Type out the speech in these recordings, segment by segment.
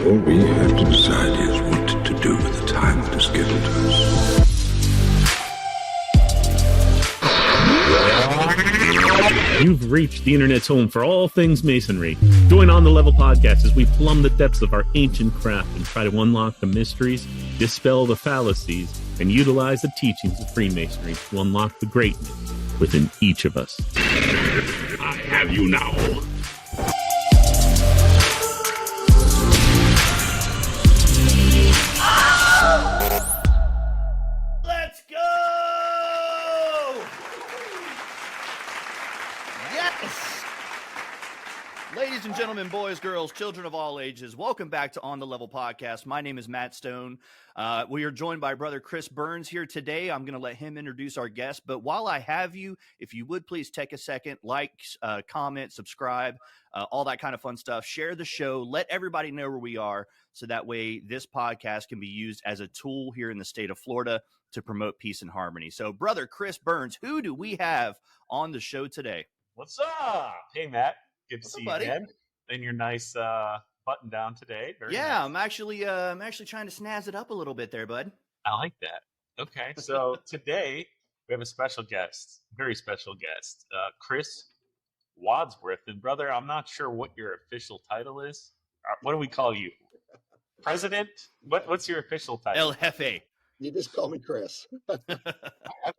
All we have to decide is what to do with the time that is given to us. You've reached the internet's home for all things masonry. Join On the Level podcast as we plumb the depths of our ancient craft and try to unlock the mysteries, dispel the fallacies, and utilize the teachings of Freemasonry to unlock the greatness within each of us. I have you now. Let's go! Yes! Ladies and gentlemen, boys, girls, children of all ages, welcome back to On the Level podcast. My name is Matt Stone. We are joined by brother Chris Burns here today. I'm going to let him introduce our guest. But while I have you, if you would please take a second, like, comment, subscribe, all that kind of fun stuff. Share the show. Let everybody know where we are so that way this podcast can be used as a tool here in the state of Florida to promote peace and harmony. So, brother Chris Burns, who do we have on the show today? What's up? Hey, Matt. Good to see you buddy? again. And your nice button down today. Very Yeah, nice. I'm actually trying to snazz it up a little bit there, bud. I like that. Okay, so today we have a special guest, very special guest, Chris Wadsworth. And brother, I'm not sure what your official title is. What do we call you? President? What's your official title? El Jefe. You just call me Chris. I've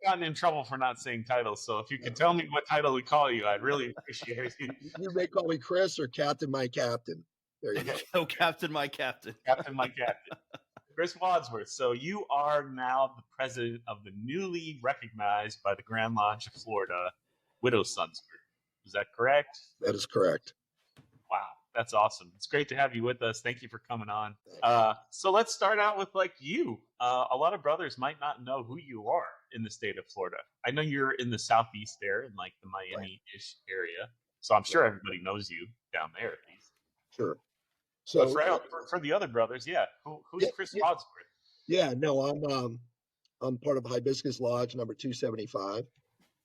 gotten in trouble for not saying titles, so if you could tell me what title we call you, I'd really appreciate it. You may call me Chris or Captain, my captain. There you go. Oh, Captain, my captain. Captain, my captain. Chris Wadsworth. So you are now the president of the newly recognized by the Grand Lodge of Florida Widow's Sons Group. Is that correct? That is correct. Wow, that's awesome. It's great to have you with us. Thank you for coming on. So let's start out with you. A lot of brothers might not know who you are in the state of Florida. I know you're in the southeast there, in like the Miami-ish area. So I'm sure everybody knows you down there at least. Sure. So for the other brothers, who's Chris Wadsworth? Yeah, no, I'm part of Hibiscus Lodge number 275.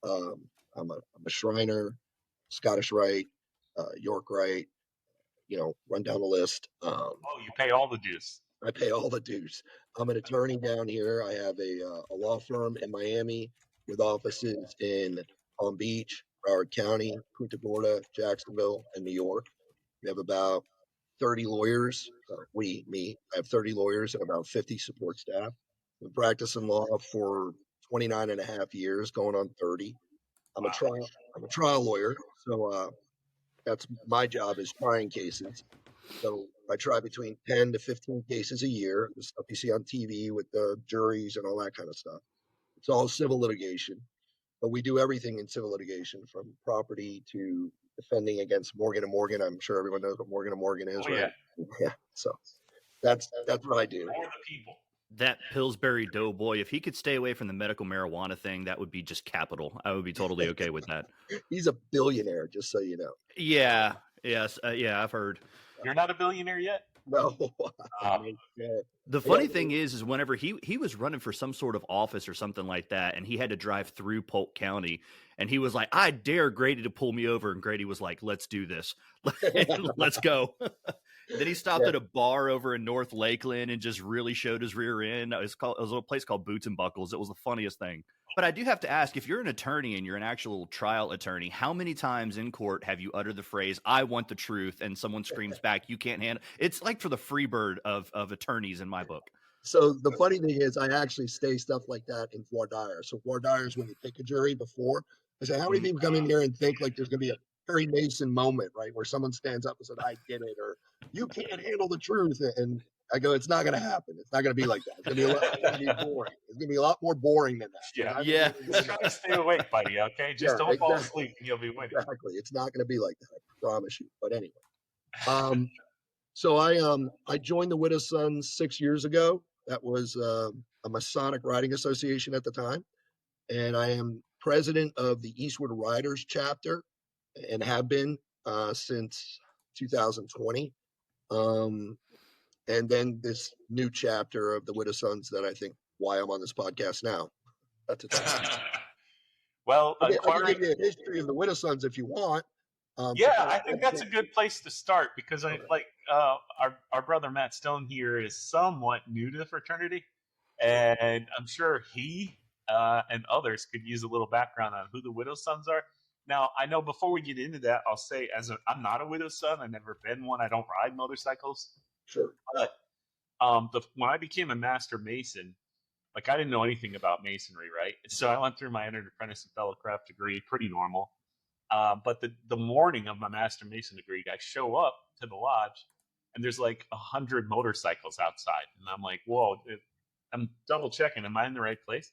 I'm a Shriner, Scottish Rite, York Rite. Run down the list. You pay all the dues. I pay all the dues. I'm an attorney down here. I have a law firm in Miami with offices in Palm Beach, Broward County, Punta Gorda, Jacksonville, and New York. We have about 30 lawyers. I have 30 lawyers and about 50 support staff. I've been practicing law for 29 and a half years, going on 30. I'm a trial lawyer, so that's my job, is trying cases. So I try between 10 to 15 cases a year, the stuff you see on TV with the juries and all that kind of stuff. It's all civil litigation, but we do everything in civil litigation, from property to defending against Morgan & Morgan. I'm sure everyone knows what Morgan & Morgan is, right? Yeah. So that's what I do. For the people. That Pillsbury Doughboy, if he could stay away from the medical marijuana thing, that would be just capital. I would be totally okay with that. He's a billionaire, just so you know. Yeah. Yes. I've heard. You're not a billionaire yet? No. The funny thing is whenever he was running for some sort of office or something like that, and he had to drive through Polk County, and he was like, I dare Grady to pull me over. And Grady was like, let's do this. Let's go. Then he stopped at a bar over in North Lakeland and just really showed his rear end. It was a little place called Boots and Buckles. It was the funniest thing. But I do have to ask, if you're an attorney and you're an actual trial attorney, how many times in court have you uttered the phrase, I want the truth, and someone screams back, you can't handle it? It's like for the free bird of attorneys in my book. So the funny thing is, I actually say stuff like that in voir dire. So voir dire is when you pick a jury before. I say, how many people come in here and think like there's going to be a Perry Mason moment, right, where someone stands up and said, I did it, or you can't handle the truth? And I go, it's not going to happen. It's not going to be like that. It's going to be boring. It's going to be a lot more boring than that. Yeah. Just try to stay awake, buddy, okay? Just don't fall asleep and you'll be winning. Exactly. It's not going to be like that. I promise you. But anyway. So I joined the Widow's Sons 6 years ago. That was a Masonic Writing Association at the time. And I am president of the Eastwood Riders chapter and have been since 2020. And then this new chapter of the Widow's Sons that I think why I'm on this podcast now. That's it. Well, I can give you a history of the Widow's Sons if you want. I think that's a good place to start, because our brother Matt Stone here is somewhat new to the fraternity, and I'm sure he and others could use a little background on who the Widow Sons are. Now, I know before we get into that, I'll say I'm not a Widow Son. I've never been one. I don't ride motorcycles. Sure. But when I became a Master Mason, like I didn't know anything about Masonry, right? So I went through my entered apprentice and fellowcraft degree, pretty normal. But the morning of my Master Mason degree, I show up to the lodge, and there's like 100 motorcycles outside, and I'm like, whoa! I'm double checking, am I in the right place?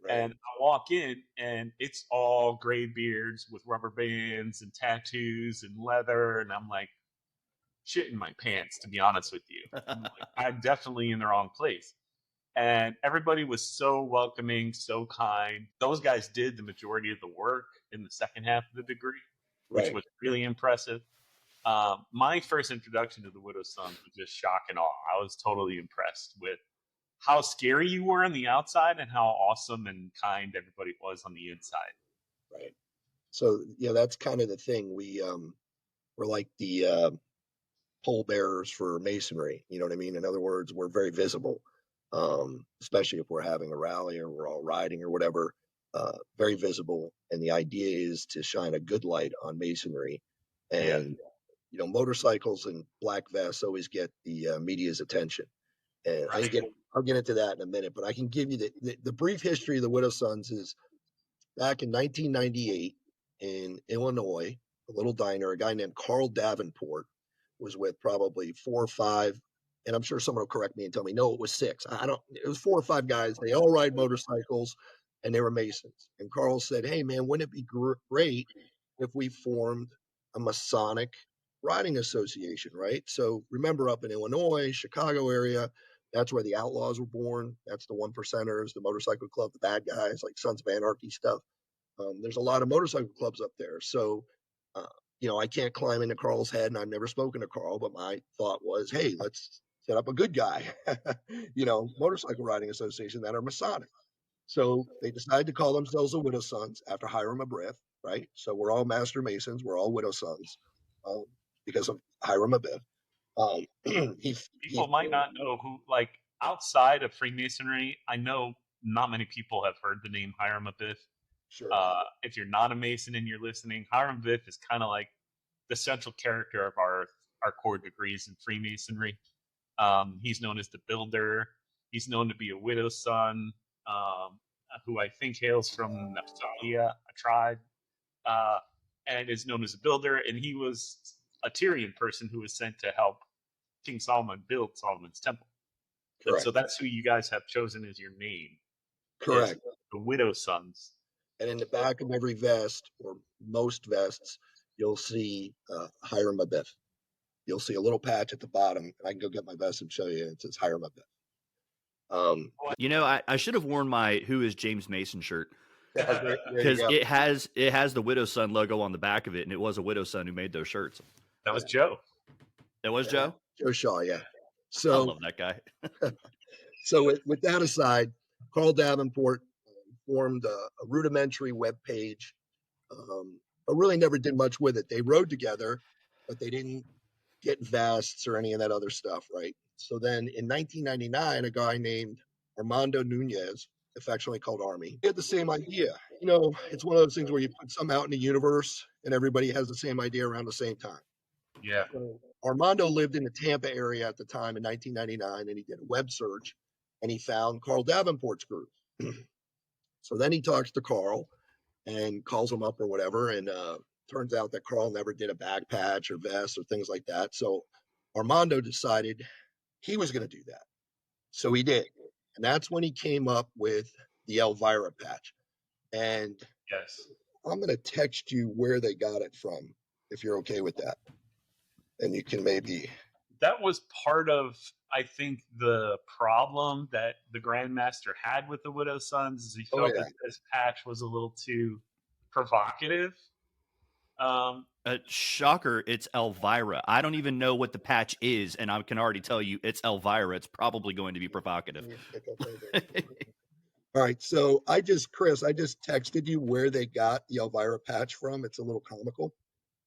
Right. And I walk in, and it's all gray beards with rubber bands and tattoos and leather, and I'm like, shitting my pants, to be honest with you. I'm definitely in the wrong place. And everybody was so welcoming, so kind. Those guys did the majority of the work in the second half of the degree, which was really impressive. My first introduction to the Widow Sons was just shock and awe. I was totally impressed with how scary you were on the outside and how awesome and kind everybody was on the inside. Right. So, that's kind of the thing. We're like the pole bearers for Masonry. You know what I mean? In other words, we're very visible. Especially if we're having a rally or we're all riding or whatever, very visible. And the idea is to shine a good light on Masonry. And, motorcycles and black vests always get the media's attention. And I'll get into that in a minute, but I can give you the brief history of the Widow Sons is back in 1998 in Illinois, a little diner, a guy named Carl Davenport was with probably 4 or 5. And I'm sure someone will correct me and tell me, no, it was 6. It was 4 or 5 guys. They all ride motorcycles and they were Masons. And Carl said, hey man, wouldn't it be great if we formed a Masonic riding association, right? So remember up in Illinois, Chicago area, that's where the Outlaws were born. That's the 1%ers, the motorcycle club, the bad guys, like Sons of Anarchy stuff. There's a lot of motorcycle clubs up there. So, I can't climb into Carl's head, and I've never spoken to Carl, but my thought was, hey, let's set up a good guy, motorcycle riding association that are Masonic. So they decided to call themselves the Widow Sons after Hiram Abiff, right? So we're all Master Masons. We're all Widow Sons because of Hiram Abiff. People might not know who, like, outside of Freemasonry, I know not many people have heard the name Hiram Abiff. Sure. If you're not a Mason and you're listening, Hiram Abiff is kind of like the central character of our core degrees in Freemasonry. He's known as the Builder. He's known to be a Widow Son, who I think hails from Naphtali, a tribe, and is known as a builder. And he was a Tyrian person who was sent to help King Solomon build Solomon's temple. Correct. So that's who you guys have chosen as your name. Correct. The Widow Sons. And in the back of every vest, or most vests, you'll see Hiram Abiff. You'll see a little patch at the bottom. I can go get my vest and show you. It says Hiram Abiff. I should have worn my "Who is James Mason" shirt because it has the Widow Son logo on the back of it, and it was a Widow Son who made those shirts. That was Joe. That was Joe. Joe Shaw, yeah. So I love that guy. So with that aside, Carl Davenport formed a rudimentary web page, but really never did much with it. They rode together, but they didn't get vests or any of that other stuff, right? So then in 1999, a guy named Armando Nunez, affectionately called Army, he had the same idea. It's one of those things where you put something out in the universe and everybody has the same idea around the same time. Yeah. So Armando lived in the Tampa area at the time in 1999, and he did a web search, and he found Carl Davenport's group. So then he talks to Carl and calls him up or whatever, and turns out that Carl never did a back patch or vest or things like that. So Armando decided he was going to do that. So he did. And that's when he came up with the Elvira patch. And yes, I'm going to text you where they got it from, if you're okay with that. And you can maybe... That was part of, I think, the problem that the Grandmaster had with the Widow Sons is he felt that this patch was a little too provocative. Shocker, it's Elvira. I don't even know what the patch is, and I can already tell you it's Elvira. It's probably going to be provocative. All right, so Chris, I just texted you where they got the Elvira patch from. It's a little comical.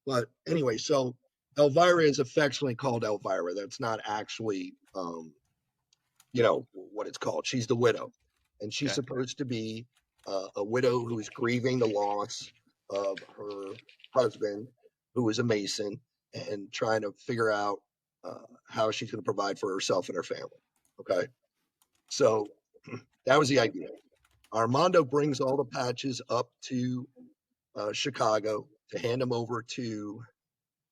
But anyway, so Elvira is affectionately called Elvira. That's not actually, what it's called. She's the widow, and she's Okay. supposed to be a widow who is grieving the loss of her husband, who is a Mason, and trying to figure out how she's going to provide for herself and her family. Okay, so that was the idea. Armando brings all the patches up to Chicago to hand them over to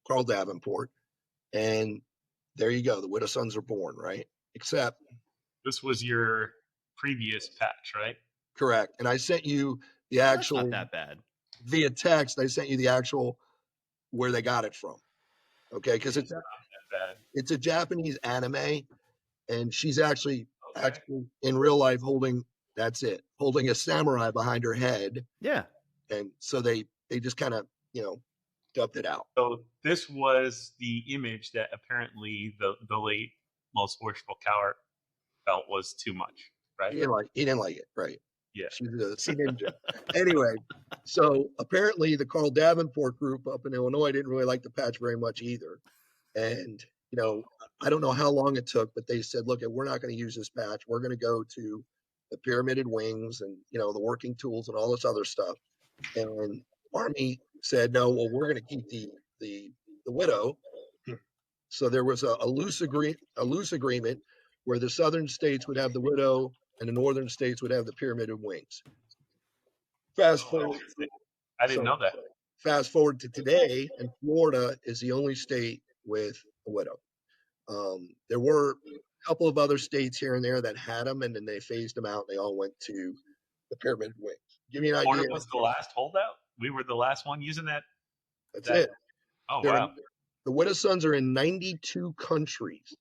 Carl Davenport, and there you go. The widow sons are born, right? Except This was your previous patch, right? correct. And I sent you the That's actual not that bad. via text. I sent you the actual where they got it from. Okay, because Not that bad. it's a Japanese anime, and she's actually Okay. in real life holding holding a samurai behind her head, Yeah. and so they just kind of dubbed it out. So this was the image that apparently the late most worshipful Coward felt was too much, right? He didn't like it, right? Yeah. She's a sea ninja. Anyway, so apparently the Carl Davenport group up in Illinois didn't really like the patch very much either. And, I don't know how long it took, but they said, look, we're not going to use this patch. We're going to go to the pyramided wings and, the working tools and all this other stuff. And Army said, no, well, we're going to keep the widow. So there was a loose agreement where the southern states would have the widow and the northern states would have the pyramided wings. Fast forward. I didn't know that. Fast forward to today, and Florida is the only state with a widow. There were a couple of other states here and there that had them, and then they phased them out. They all went to the pyramid wings. Give me an idea. Florida was the last holdout. We were the last one using that. That's it. Oh, They're wow. The widow sons are in 92 countries.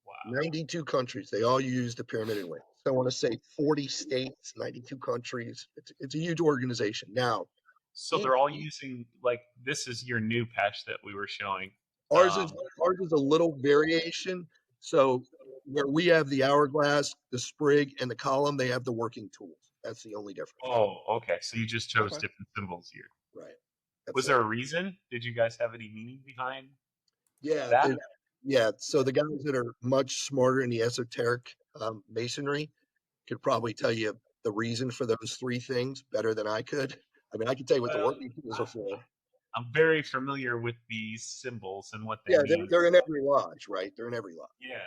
Wow. 92 countries. They all use the pyramided wing. So I want to say 40 states, 92 countries. It's a huge organization. Now, So they're all using, like, this is your new patch that we were showing. ours is a little variation. So where we have the hourglass, the sprig, and the column, they have the working tools. That's the only difference. Oh, okay. So you just chose Okay. different symbols here. Right. That's Was it. there a reason? Did you guys have any meaning behind Yeah. that? Yeah. So the guys that are much smarter in the esoteric masonry could probably tell you the reason for those three things better than I could. I mean, I can tell you what the Well, working tools are for. I'm very familiar with these symbols and what they Yeah, mean. they're in every lodge, right? They're in every lodge, Yeah.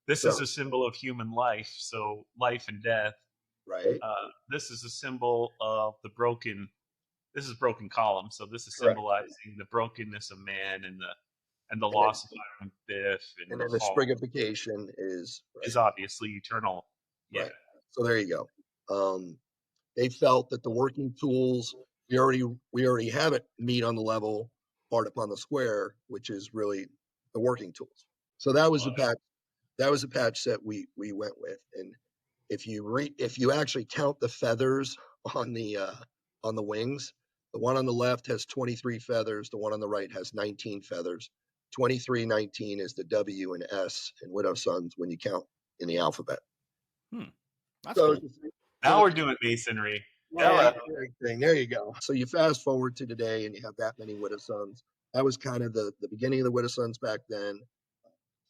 This So- is a symbol of human life, so life and death. right? This is a symbol of the broken. This is broken column, so this is Correct. symbolizing the brokenness of man and the then- loss of Iron Biff And then the fall sprigification is right. is obviously eternal. Yeah. Right. So there you go. They felt that the working tools we already have it meet on the level part upon the square, which is really the working tools. So that was the Love it. patch. That was the patch that we went with. And if you actually count the feathers on the wings, the one on the left has 23 feathers. The one on the right has 19 feathers. 2319 is the W and S in Widow Sons when you count in the alphabet. That's So cool. Now we're doing masonry. yeah, thing. There you go. So you fast forward to today and you have that many Widow Sons. That was kind of the beginning of the Widow Sons back then.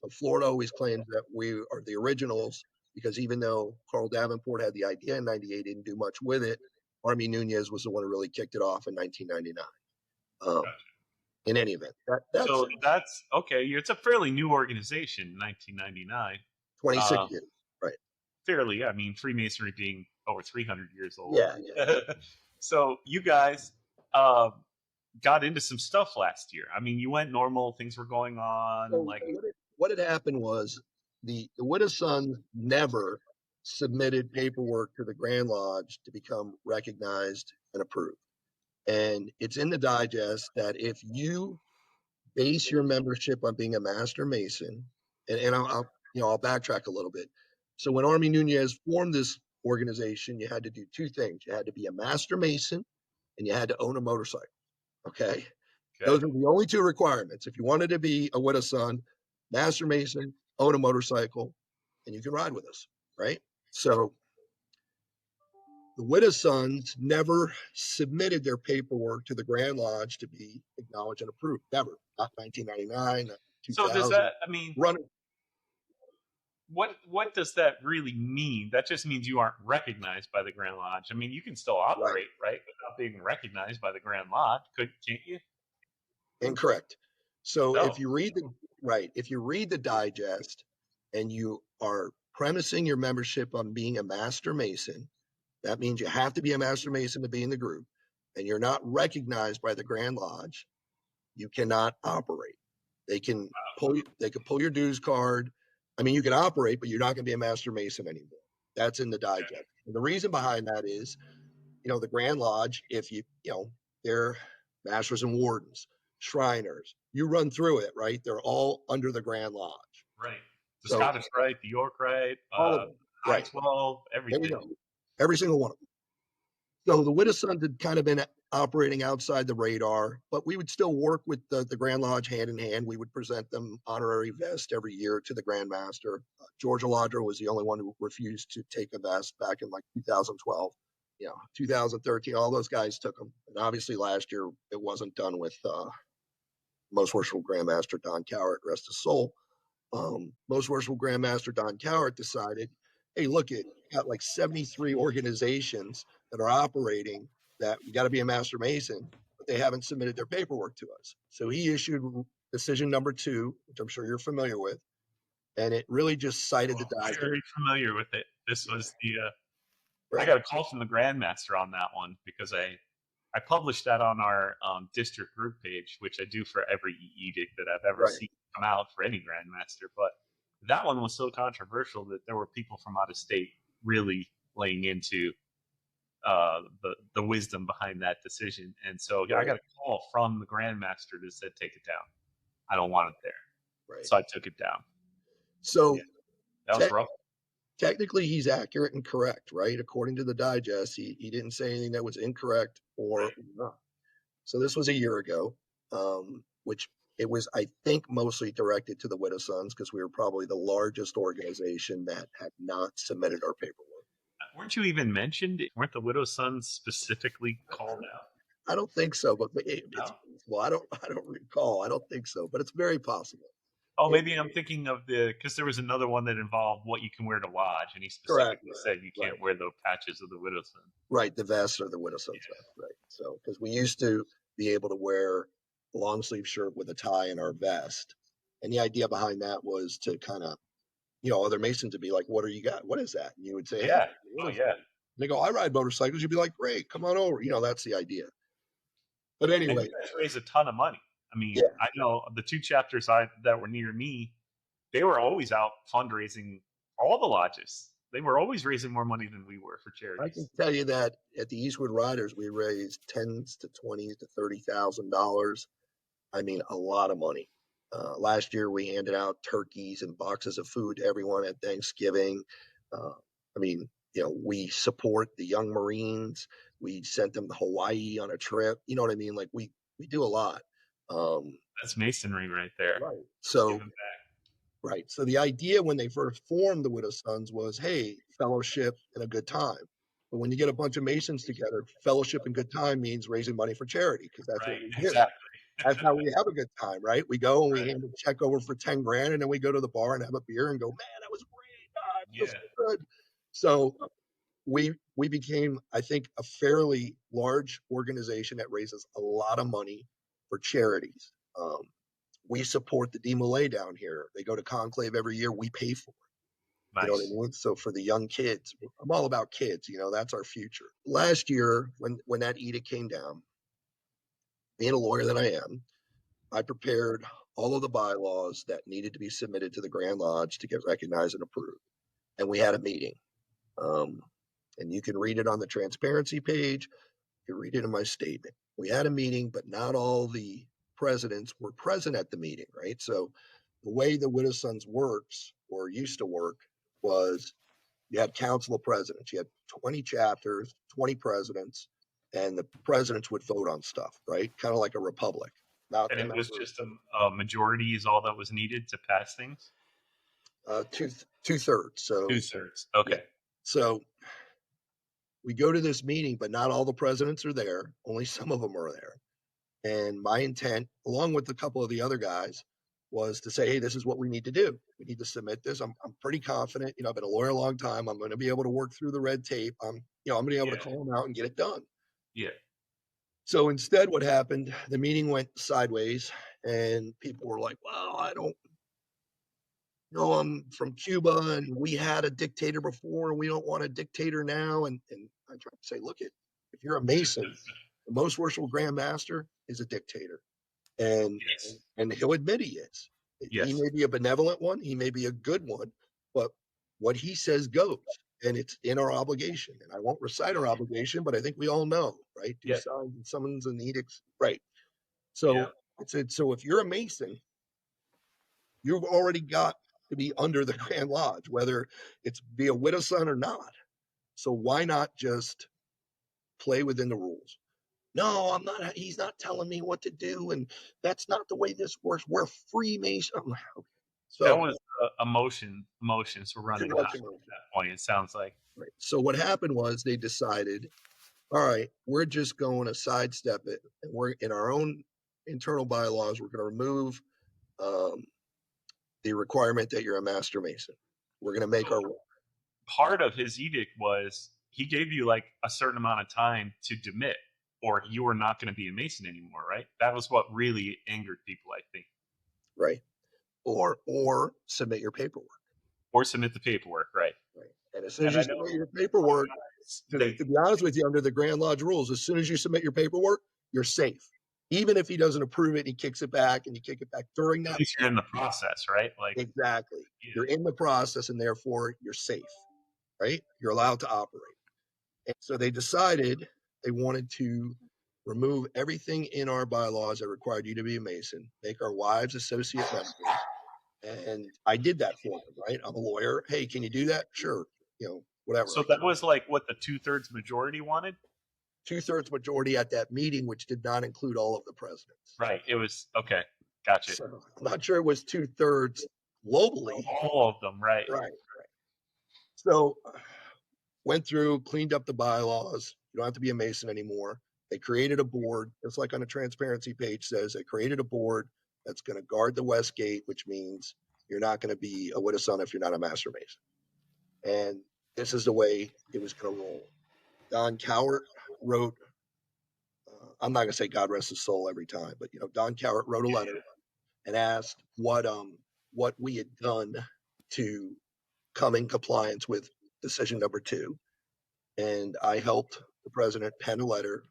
So Florida always claims that we are the originals because even though Carl Davenport had the idea in 98, didn't do much with it. Army Nunez was the one who really kicked it off in 1999. In any event, that's So that's okay. It's a fairly new organization, 1999. 26 years. Fairly, I mean, Freemasonry being over 300 years old. Yeah. So you guys got into some stuff last year. I mean, you went normal, things were going on. So Like, what had happened was the Widow Sons never submitted paperwork to the Grand Lodge to become recognized and approved. And it's in the digest that if you base your membership on being a Master Mason, and I'll backtrack a little bit. So when Army Nunez formed this organization, you had to do two things. You had to be a Master Mason and you had to own a motorcycle. Okay. Those are the only two requirements. If you wanted to be a Widow Son, Master Mason, own a motorcycle, and you can ride with us, right? So The Widow's Sons never submitted their paperwork to the Grand Lodge to be acknowledged and approved. Never. Not 1999, not So does 2000. that? I mean, Running. what does that really mean? That just means you aren't recognized by the Grand Lodge. I mean, you can still operate, right, without being recognized by the Grand Lodge, can't you? Incorrect. So No. if you read the digest and you are premising your membership on being a Master Mason, that means you have to be a Master Mason to be in the group, and you're not recognized by the Grand Lodge, you cannot operate. They can pull your dues card. I mean, you can operate, but you're not going to be a Master Mason anymore. That's in the digest. And the reason behind that is, the Grand Lodge, if they're Masters and Wardens, Shriners, you run through it, right? They're all under the Grand Lodge. Right. The Scottish Rite, the York Rite, High 12, everything. There you go. Every single one of them. So the Widow's Sons had kind of been operating outside the radar, but we would still work with the Grand Lodge hand in hand. We would present them honorary vest every year to the Grand Master. George Aladra was the only one who refused to take a vest back in like 2012. 2013, all those guys took them. And obviously last year it wasn't done with Most Worshipful Grand Master Don Cowart, rest his soul. Most Worshipful Grand Master Don Cowart decided, hey, look, it got like 73 organizations that are operating that you got to be a Master Mason, but they haven't submitted their paperwork to us. So he issued decision number 2, which I'm sure you're familiar with, and it really just cited the digest. Very familiar with it. This was the I got a call from the Grandmaster on that one because I published that on our district group page, which I do for every edict that I've ever seen come out for any Grandmaster. But that one was so controversial that there were people from out of state really laying into the wisdom behind that decision. And so I got a call from the Grandmaster that said, take it down. I don't want it there. Right. So I took it down. So that was rough. Technically, he's accurate and correct, right? According to the digest, he didn't say anything that was incorrect or not. So this was a year ago, which it was, I think, mostly directed to the Widow's Sons because we were probably the largest organization that had not submitted our paperwork. Weren't you even mentioned? Weren't the Widow's Sons specifically called out? I don't think so, but I don't recall. I don't think so, but it's very possible. Oh, maybe I'm thinking of because there was another one that involved what you can wear to lodge, and he specifically said you can't wear the patches of the Widow's Son. Right, the vest or the Widow's Son's vest, right. So, because we used to be able to wear a long sleeve shirt with a tie and our vest. And the idea behind that was to kind of, other Masons would be like, what do you got? What is that? And you would say, yeah. Hey, and they go, I ride motorcycles. You'd be like, great, come on over. That's the idea. But anyway. Raise a ton of money. I mean, I know the 2 chapters that were near me, they were always out fundraising, all the lodges. They were always raising more money than we were for charities. I can tell you that at the Eastwood Riders, we raised $10,000 to $20,000 to $30,000. I mean, a lot of money. Last year, we handed out turkeys and boxes of food to everyone at Thanksgiving. We support the young Marines. We sent them to Hawaii on a trip. You know what I mean? Like we do a lot. That's Masonry right there. Right. So, right. So the idea when they first formed the Widow's Sons was, hey, fellowship and a good time. But when you get a bunch of Masons together, fellowship and good time means raising money for charity because that's what we do. Exactly. That's how we have a good time, right? We go and we hand a check over for $10,000, and then we go to the bar and have a beer and go, man, that was great. It feels so good. So we became, I think, a fairly large organization that raises a lot of money for charities. We support the DeMolay down here. They go to conclave every year. We pay for it. Nice. You know what I mean? So for the young kids, I'm all about kids. That's our future. Last year, when that edict came down, being a lawyer that I am, I prepared all of the bylaws that needed to be submitted to the Grand Lodge to get recognized and approved. And we had a meeting. And you can read it on the transparency page. You can read it in my statement. We had a meeting, but not all the presidents were present at the meeting, right? So the way the Widow's Sons works or used to work was you had council of presidents. You had 20 chapters, 20 presidents, and the presidents would vote on stuff, right? Kind of like a republic. And it was just a majority is all that was needed to pass things? Two-thirds. So 2/3. Okay. So we go to this meeting, but not all the presidents are there. Only some of them are there. And my intent, along with a couple of the other guys, was to say, hey, this is what we need to do. We need to submit this. I'm pretty confident. I've been a lawyer a long time. I'm going to be able to work through the red tape. I'm going to be able to call them out and get it done. Yeah. So instead, what happened, the meeting went sideways and people were like, well, I don't know, I'm from Cuba and we had a dictator before and we don't want a dictator now. And I tried to say, look, if you're a Mason, the most worshipful Grand Master is a dictator. And he'll admit he is. Yes. He may be a benevolent one, he may be a good one, but what he says goes, and it's in our obligation. And I won't recite our obligation, but I think we all know, right? Do signs and summons and edicts, right? So I said, so if you're a Mason, you've already got to be under the Grand Lodge, whether it's be a widow son or not. So why not just play within the rules? No, I'm not. He's not telling me what to do, and that's not the way this works. We're Freemasons. Okay. So that was emotions were running high at that point. It sounds like. Right. So what happened was they decided, all right, we're just going to sidestep it, and we're in our own internal bylaws. We're going to remove the requirement that you're a Master Mason. We're going to make our part of his edict was he gave you like a certain amount of time to demit, or you were not going to be a Mason anymore, right? That was what really angered people, I think. Right. Or submit your paperwork. Or submit the paperwork, right? Right. And as soon as you submit your paperwork, to be honest with you, under the Grand Lodge rules, as soon as you submit your paperwork, you're safe. Even if he doesn't approve it, he kicks it back, and you kick it back during that. You're in the process, right? Like exactly. Yeah. You're in the process, and therefore you're safe, right? You're allowed to operate. And so they decided they wanted to remove everything in our bylaws that required you to be a Mason, make our wives associate members. And I did that for them, right? I'm a lawyer. Hey, can you do that? Sure. Whatever. So that was like what the 2/3 majority wanted? 2/3 majority at that meeting, which did not include all of the presidents. Right. It was, okay. Gotcha. So I'm not sure it was 2/3 globally. All of them, right. Right. So went through, cleaned up the bylaws. You don't have to be a Mason anymore. They created a board, just like on a transparency page says, they created a board that's going to guard the West Gate, which means you're not going to be a widow son if you're not a Master Mason. And this is the way it was going to roll. Don Cowart wrote, I'm not going to say God rest his soul every time, but Don Cowart wrote a letter and asked what we had done to come in compliance with decision number 2. And I helped the president pen a letter.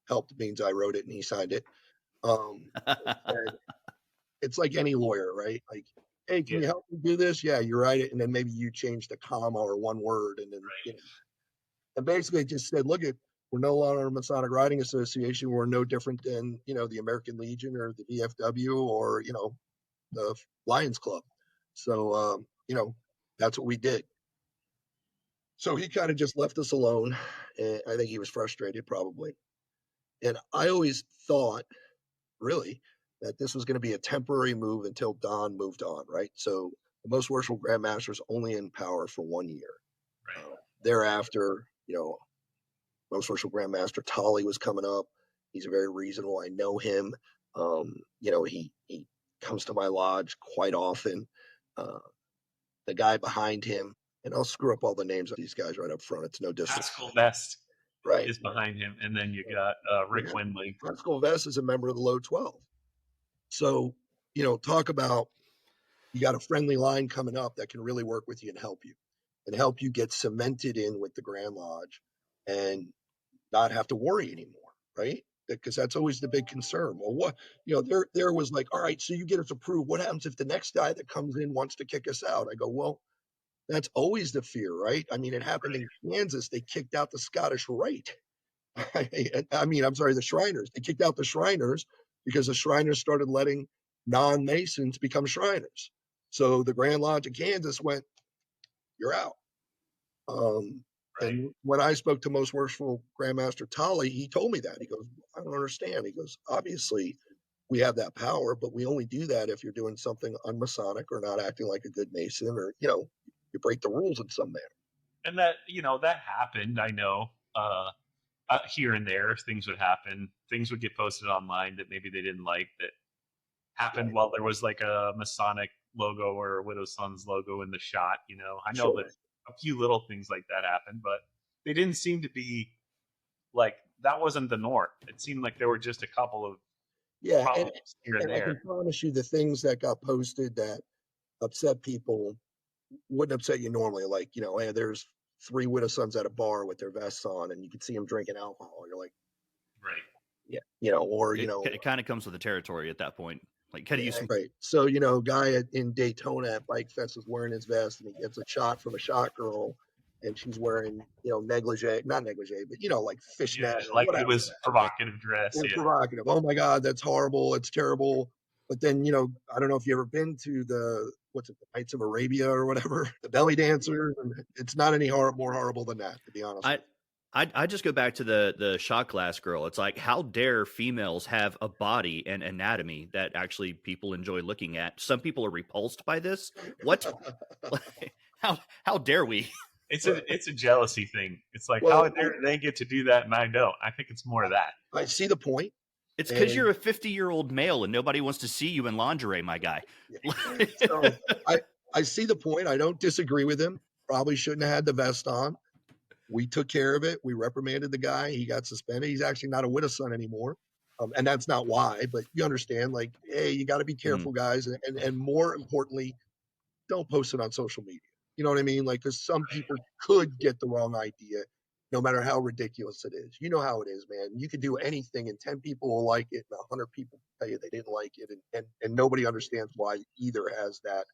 Helped means I wrote it and he signed it. It's like any lawyer, right? Like, hey, can you help me do this? Yeah, you write it, and then maybe you change the comma or one word, and then and basically it just said, look, we're no longer a Masonic Writing Association. We're no different than the American Legion or the VFW or the Lions Club. So that's what we did. So he kind of just left us alone, and I think he was frustrated probably. And I always thought, really, that this was going to be a temporary move until Don moved on, right? So the Most Worshipful Grand Master is only in power for 1 year. Right. Thereafter, Most Worshipful Grand Master Tolley was coming up. He's very reasonable. I know him. He comes to my lodge quite often. The guy behind him, and I'll screw up all the names of these guys right up front. It's no disrespect. Pascal Vest right is behind him, and then you got Rick Windley. Pascal Vest is a member of the Low 12. So, talk about you got a friendly line coming up that can really work with you and help you get cemented in with the Grand Lodge and not have to worry anymore, right? Because that's always the big concern. Well, what, there was like, all right, so you get us approved. What happens if the next guy that comes in wants to kick us out? I go, well, that's always the fear, right? I mean, it happened in Kansas. They kicked out the Scottish Rite. The Shriners. They kicked out the Shriners because the Shriners started letting non-Masons become Shriners. So the Grand Lodge of Kansas went, you're out. And when I spoke to Most Worshipful Grandmaster Tolley, he told me that. He goes, I don't understand. He goes, obviously, we have that power, but we only do that if you're doing something unmasonic or not acting like a good Mason or, you break the rules in some manner. And that, that happened, I know. here and there, things would happen. Things would get posted online that maybe they didn't like that happened while there was like a Masonic logo or a Widow's Sons logo in the shot. I know that a few little things like that happened, but they didn't seem to be like, that wasn't the norm. It seemed like there were just a couple of problems here and I there. can promise you the things that got posted that upset people wouldn't upset you normally. Like, hey, there's 3 widow sons at a bar with their vests on and you can see them drinking alcohol. You're like, Right. Yeah, or it kind of comes with the territory at that point. Like, how do you? Right. So guy in Daytona at Bike Fest is wearing his vest, and he gets a shot from a shot girl, and she's wearing negligee, not negligee, but like fishnet. Yeah, like it was provocative dress. Yeah. Provocative. Oh my God, that's horrible. It's terrible. But then I don't know if you ever been to the Nights of Arabia or whatever, the belly dancers, and it's not any more horrible than that, to be honest. I just go back to the shot glass girl. It's like, how dare females have a body and anatomy that actually people enjoy looking at? Some people are repulsed by this. What? How dare we? It's a jealousy thing. It's like, how dare they get to do that and I don't? I think it's more of that. I see the point. It's because you're a 50-year-old male and nobody wants to see you in lingerie, my guy. So I see the point. I don't disagree with him. Probably shouldn't have had the vest on. We took care of it. We reprimanded the guy. He got suspended. He's actually not a widow son anymore. And that's not why, but you understand, like, hey, you got to be careful, guys. And more importantly, don't post it on social media. You know what I mean? Like, because some people could get the wrong idea, no matter how ridiculous it is. You know how it is, man. You could do anything and 10 people will like it and 100 people tell you they didn't like it. And nobody understands why either has that,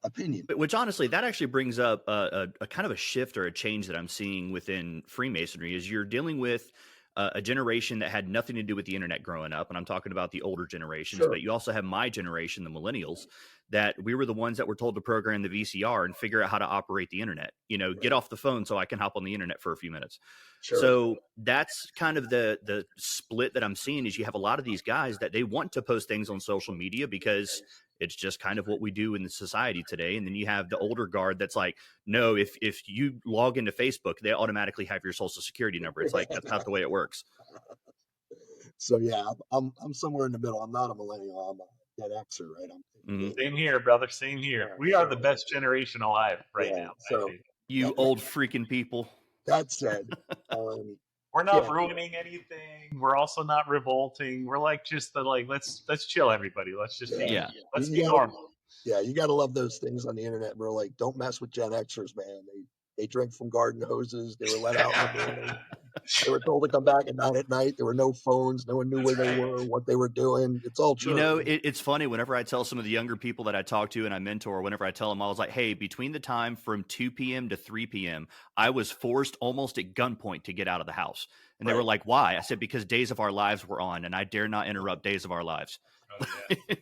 opinion. Which honestly, that actually brings up a kind of a shift or a change that I'm seeing within Freemasonry is you're dealing with a generation that had nothing to do with the internet growing up. And I'm talking about the older generations, but you also have my generation, the millennials, that we were the ones that were told to program the VCR and figure out how to operate the internet, get off the phone so I can hop on the internet for a few minutes. Sure. So that's kind of the split that I'm seeing is you have a lot of these guys that they want to post things on social media because it's just kind of what we do in the society today. And then you have the older guard that's like, no, if you log into Facebook, they automatically have your social security number. It's like, that's not the way it works. So yeah, I'm somewhere in the middle. I'm not a millennial. I'm a Gen Xer, right? Same here, brother. Same here. We are the best generation alive now. So you old freaking people. That said, we're not ruining anything. We're also not revolting. We're like just let's chill, everybody. Let's just be let's be normal. Yeah, you got to love those things on the internet. We're like, don't mess with Gen Xers, man. They drink from garden hoses. They were let out in the morning. They were told to come back at night. There were no phones. No one knew where they were, what they were doing. It's all true. It's funny. Whenever I tell some of the younger people that I talk to and I mentor, whenever I tell them, I was like, hey, between the time from 2 p.m. to 3 p.m., I was forced almost at gunpoint to get out of the house. And they were like, why? I said, because Days of Our Lives were on and I dare not interrupt Days of Our Lives. Oh, yeah.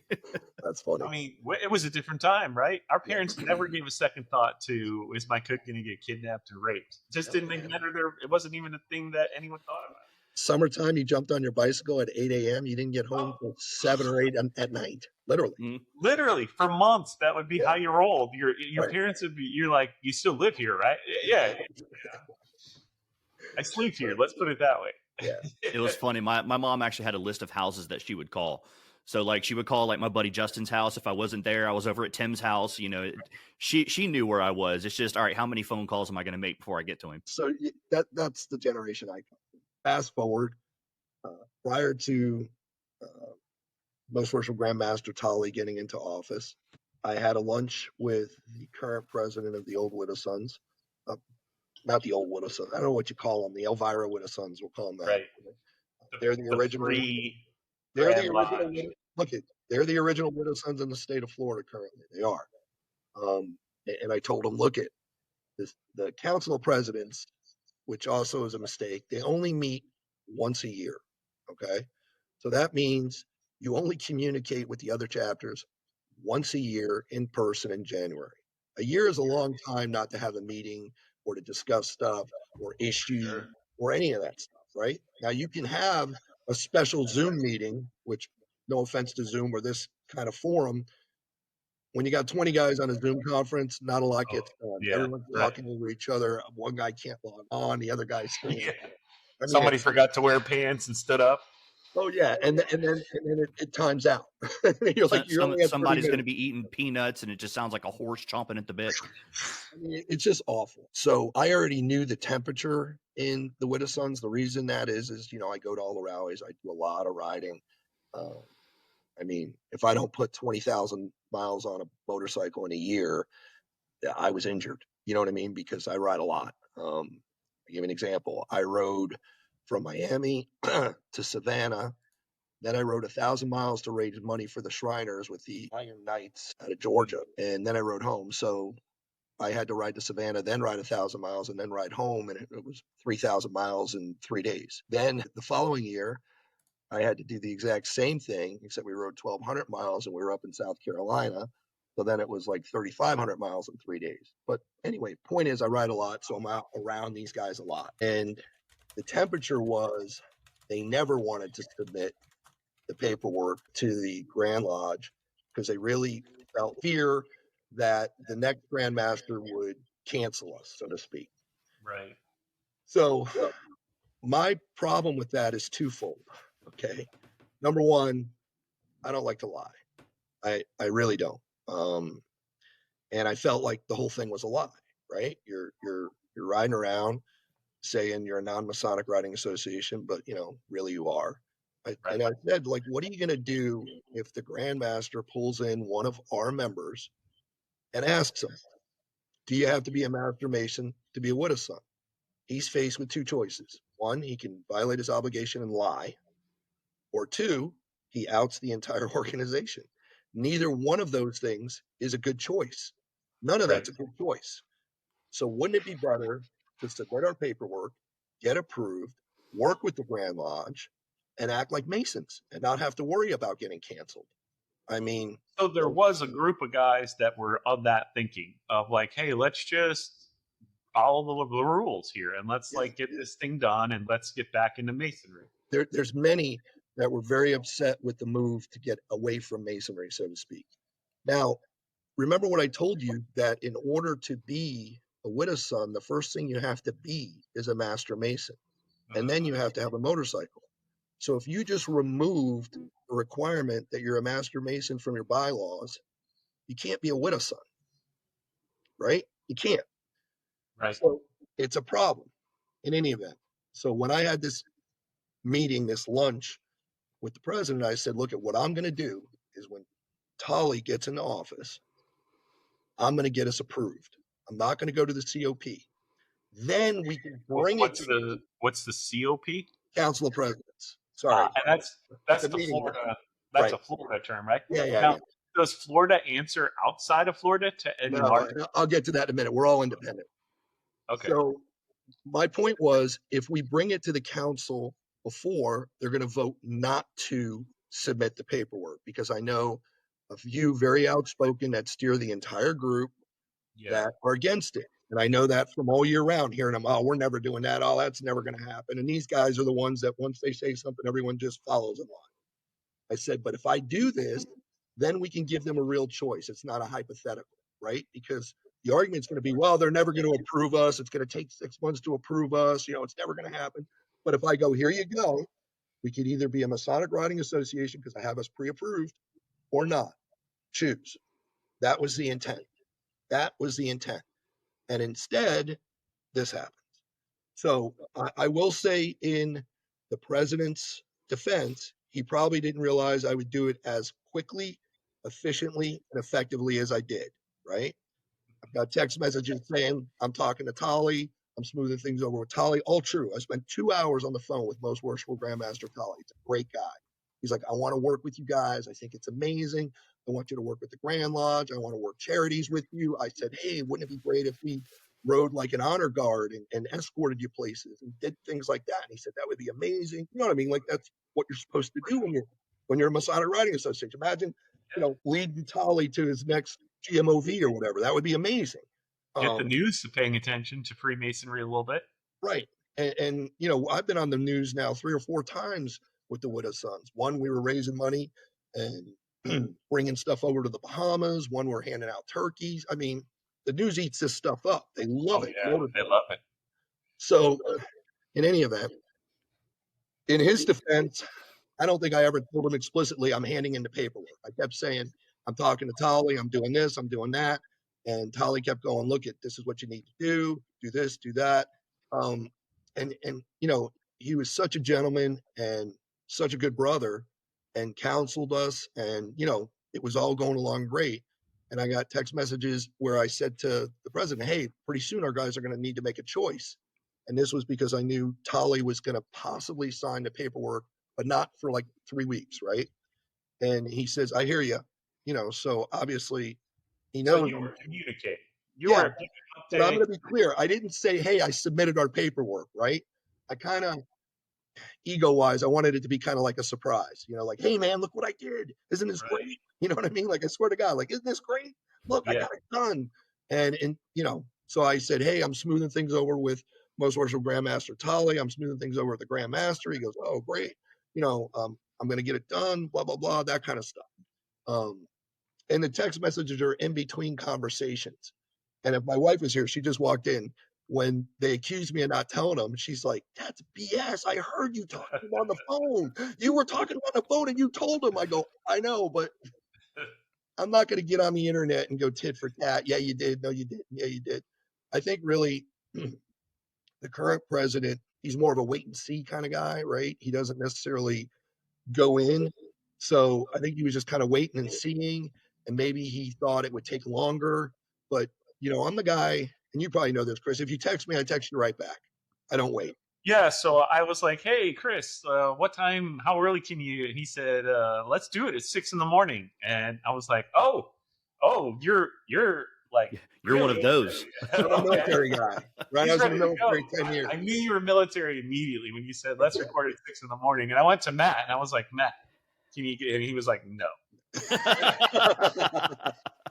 That's funny. I mean, it was a different time, right? Our parents never gave a second thought to, is my cook going to get kidnapped and raped? It just didn't matter. It wasn't even a thing that anyone thought about. Summertime, you jumped on your bicycle at 8 a.m. You didn't get home till 7 or 8 at night. Literally. Literally, for months, that would be how you rolled. Your parents would be, you're like, you still live here, right? Yeah. I sleep here. Let's put it that way. Yeah. It was funny. My mom actually had a list of houses that she would call. So like she would call like my buddy Justin's house. If I wasn't there, I was over at Tim's house. She knew where I was. It's just, all right, how many phone calls am I going to make before I get to him? So that's the generation I come from. Fast forward, prior to Most Worshipful Grandmaster Tully getting into office, I had a lunch with the current president of the Old Widow Sons. Not the Old Widow Sons. I don't know what you call them. The Elvira Widow Sons, we'll call them that. Right. They're the original. They're the original Widow Sons in the state of Florida currently. They are. And I told them, look at this, the Council of Presidents, which also is a mistake. They only meet once a year. Okay. So that means you only communicate with the other chapters once a year in person in January. A year is a long time not to have a meeting or to discuss stuff or issue or any of that stuff, right? Now you can have a special Zoom meeting, which no offense to Zoom or this kind of forum, when you got 20 guys on a Zoom conference, not a lot gets done. yeah, Everyone's talking over each other. One guy can't log on, the other guy's saying, yeah. I mean, Somebody forgot to wear pants and stood up. oh yeah, and then it times out. You're like, you only have 30 Somebody's going to minutes. be eating peanuts, and it just sounds like a horse chomping at the bit. I mean, it's just awful. So I already knew the temperature in the Wittisons. The reason that is I go to all the rallies. I do a lot of riding. I mean, if I don't put 20,000 miles on a motorcycle in a year, I was injured. You know what I mean? Because I ride a lot. I'll give you an example. I rode from Miami to Savannah. Then I rode 1,000 miles to raise money for the Shriners with the Iron Knights out of Georgia. And then I rode home. So I had to ride to Savannah, then ride 1,000 miles, and then ride home. And it was 3,000 miles in 3 days. Then the following year, I had to do the exact same thing, except we rode 1,200 miles and we were up in South Carolina. So then it was like 3,500 miles in 3 days. But anyway, point is I ride a lot. So I'm out around these guys a lot. And the temperature was they never wanted to submit the paperwork to the Grand Lodge because they really felt fear that the next Grand Master would cancel us, so to speak. Right. So my problem with that is twofold. Okay. Number one, I don't like to lie. I really don't. And I felt like the whole thing was a lie, right? You're riding around saying you're a non-Masonic riding association, but really you are. And I said, like, what are you going to do if the Grand Master pulls in one of our members and asks him, do you have to be a Master Mason to be a Wittison? He's faced with two choices. One, he can violate his obligation and lie. Or two, he outs the entire organization. Neither one of those things is a good choice. None of that's a good choice. So wouldn't it be better to submit our paperwork, get approved, work with the Grand Lodge, and act like Masons and not have to worry about getting canceled? I mean, so there was a group of guys that were of that thinking of like, hey, let's just follow the rules here and let's get this thing done and let's get back into Masonry. There's many that were very upset with the move to get away from Masonry, so to speak. Now, remember what I told you, that in order to be a Wittison, the first thing you have to be is a Master Mason. And then you have to have a motorcycle. So if you just removed the requirement that you're a Master Mason from your bylaws, you can't be a Wittison, right? You can't. Right. So it's a problem in any event. So when I had this meeting, this lunch with the president, I said, look, at what I'm going to do is when Tolly gets into office, I'm going to get us approved. I'm not going to go to the COP. Then we can bring what's the COP? Council of Presidents. Sorry. And that's the Florida. That's a Florida term, right? Yeah. Now, does Florida answer outside of Florida to any market? I'll get to that in a minute. We're all independent. Okay. So my point was, if we bring it to the council before, they're going to vote not to submit the paperwork, because I know a few very outspoken that steer the entire group that are against it. And I know that from all year round, hearing them, oh, we're never doing that. Oh, that's never going to happen. And these guys are the ones that once they say something, everyone just follows them on. I said, but if I do this, then we can give them a real choice. It's not a hypothetical, right? Because the argument's going to be, well, they're never going to approve us. It's going to take 6 months to approve us. It's never going to happen. But if I go, here you go, we could either be a Masonic Riding Association because I have us pre-approved or not. Choose. That was the intent. And instead, this happens. So I will say, in the president's defense, he probably didn't realize I would do it as quickly, efficiently, and effectively as I did, right? I've got text messages saying I'm talking to Tolly, I'm smoothing things over with Tolly. All true. I spent 2 hours on the phone with Most Worshipful Grandmaster Tolly. He's a great guy. He's like, I want to work with you guys. I think it's amazing. I want you to work with the Grand Lodge. I want to work charities with you. I said, hey, wouldn't it be great if we rode like an honor guard and escorted you places and did things like that? And he said, that would be amazing. You know what I mean? Like, that's what you're supposed to do when you're a Masonic Riding Association. Imagine, leading Tolly to his next GMOV or whatever. That would be amazing. Get the news paying attention to Freemasonry a little bit. Right. And I've been on the news now 3 or 4 times with the Wittisons. One, we were raising money and bringing stuff over to the Bahamas. One we're handing out turkeys. I mean, the news eats this stuff up. They love it. Yeah, they love it. So in any event, in his defense, I don't think I ever told him explicitly I'm handing in the paperwork. I kept saying, I'm talking to Tolly, I'm doing this, I'm doing that. And Tolly kept going, look, this is what you need to do this, do that. And you know, he was such a gentleman and such a good brother and counseled us. And, you know, it was all going along great. And I got text messages where I said to the president, hey, pretty soon our guys are going to need to make a choice. And this was because I knew Tolly was going to possibly sign the paperwork, but not for like 3 weeks, right? And he says, I hear you. You know, so obviously he knows. So you were communicating. Yeah, but I'm going to be clear. I didn't say, hey, I submitted our paperwork, right? I kind of, ego-wise, I wanted it to be kind of like a surprise. You know, like, hey, man, look what I did. Isn't this great? You know what I mean? Like, I swear to God, like, isn't this great? Look, I got it done. And you know, so I said, hey, I'm smoothing things over with Most Worshipful Grandmaster Tolly. I'm smoothing things over with the Grandmaster. He goes, oh, great. You know, I'm going to get it done, blah, blah, blah, that kind of stuff. And the text messages are in between conversations. And if my wife was here, she just walked in. When they accused me of not telling them, she's like, that's BS. I heard you talking to him on the phone. You were talking on the phone and you told him. I go, I know, but I'm not going to get on the internet and go tit for tat. Yeah, you did. No, you didn't. Yeah, you did. I think really the current president, he's more of a wait and see kind of guy, right? He doesn't necessarily go in. So I think he was just kind of waiting and seeing, and maybe he thought it would take longer. But, you know, I'm the guy, and you probably know this, Chris. If you text me, I text you right back. I don't wait. Yeah, so I was like, hey, Chris, what time, how early can you? And he said, let's do it. It's 6 a.m. And I was like, oh, you're like, you're one of those. I'm a military guy, right? I was in the military 10 years. I knew you were military immediately when you said, let's record at 6 a.m. And I went to Matt and I was like, Matt, can you get, and he was like, no.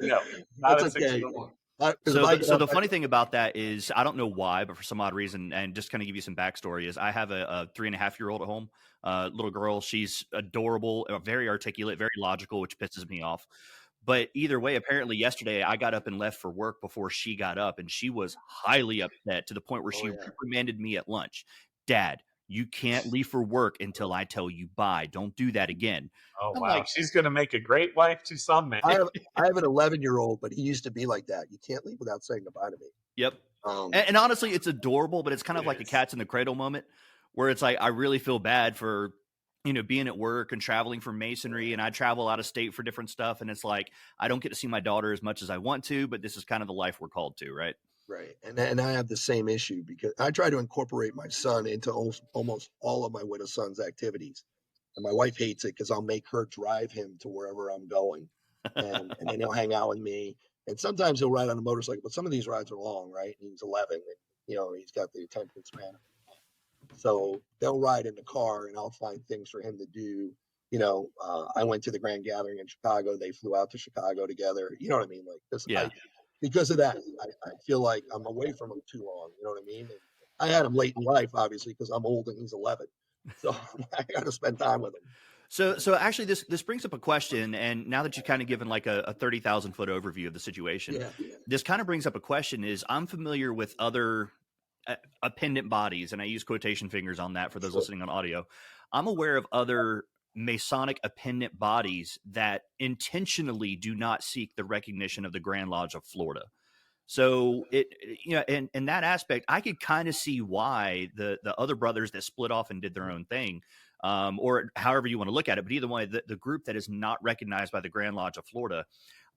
No, not at 6 a.m. So the funny thing about that is, I don't know why, but for some odd reason, and just kind of give you some backstory, is I have a 3.5-year-old at home, little girl. She's adorable, very articulate, very logical, which pisses me off. But either way, apparently yesterday I got up and left for work before she got up, and she was highly upset to the point where she reprimanded me at lunch. Dad, you can't leave for work until I tell you bye. Don't do that again. Oh, wow. Like, she's going to make a great wife to some men. I have an 11-year-old, but he used to be like that. You can't leave without saying goodbye to me. Yep. And honestly, it's adorable, but it's kind of like a cat's in the cradle moment where it's like, I really feel bad for, you know, being at work and traveling for Masonry, and I travel out of state for different stuff. And it's like, I don't get to see my daughter as much as I want to, but this is kind of the life we're called to, right? Right. And I have the same issue because I try to incorporate my son into almost all of my widow son's activities. And my wife hates it because I'll make her drive him to wherever I'm going. And then he'll hang out with me. And sometimes he'll ride on a motorcycle, but some of these rides are long, right? He's 11 and, you know, he's got the attention span. So they'll ride in the car and I'll find things for him to do. You know, I went to the Grand Gathering in Chicago. They flew out to Chicago together. You know what I mean? Like this. Yeah. Because of that, I feel like I'm away from him too long. You know what I mean? And I had him late in life, obviously, because I'm old and he's 11. So I got to spend time with him. So actually, this brings up a question. And now that you've kind of given like a 30,000-foot overview of the situation, this kind of brings up a question is, I'm familiar with other appendant bodies, and I use quotation fingers on that for those listening on audio. I'm aware of other Masonic appendant bodies that intentionally do not seek the recognition of the Grand Lodge of Florida. So you know, in that aspect, I could kind of see why the other brothers that split off and did their own thing, or however you want to look at it, but either way, the group that is not recognized by the Grand Lodge of Florida,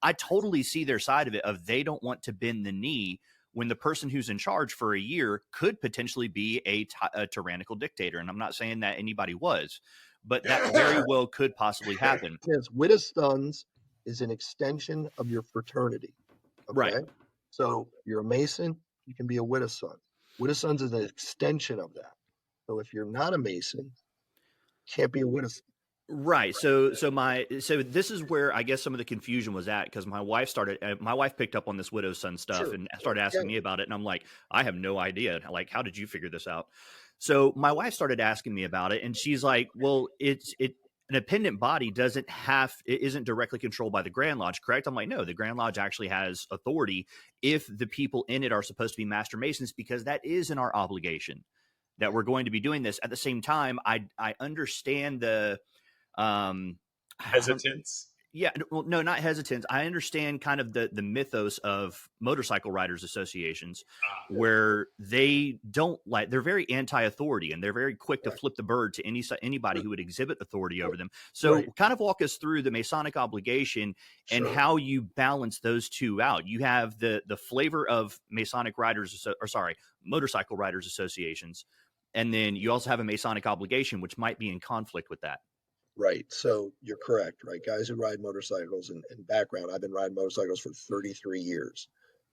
I totally see their side of it, of they don't want to bend the knee when the person who's in charge for a year could potentially be a tyrannical dictator. And I'm not saying that anybody was, but that very well could possibly happen. Yes, widow sons is an extension of your fraternity. Okay? Right. So you're a Mason, you can be a widow son. Widow sons is an extension of that. So if you're not a Mason, you can't be a widow son. Right. So this is where I guess some of the confusion was at, because my wife picked up on this widow son stuff and started asking me about it. And I'm like, I have no idea. Like, how did you figure this out? So my wife started asking me about it, and she's like, well, an appendant body isn't directly controlled by the Grand Lodge, correct? I'm like, no, the Grand Lodge actually has authority if the people in it are supposed to be Master Masons, because that is in our obligation that we're going to be doing this. At the same time, I understand the hesitance. Yeah, well, no, not hesitance. I understand kind of the mythos of motorcycle riders associations, where they don't they're very anti-authority, and they're very quick to flip the bird to anybody who would exhibit authority over them. So kind of walk us through the Masonic obligation and how you balance those two out. You have the flavor of Masonic motorcycle riders associations, and then you also have a Masonic obligation, which might be in conflict with that. Right. So you're correct, right? Guys who ride motorcycles, and background, I've been riding motorcycles for 33 years.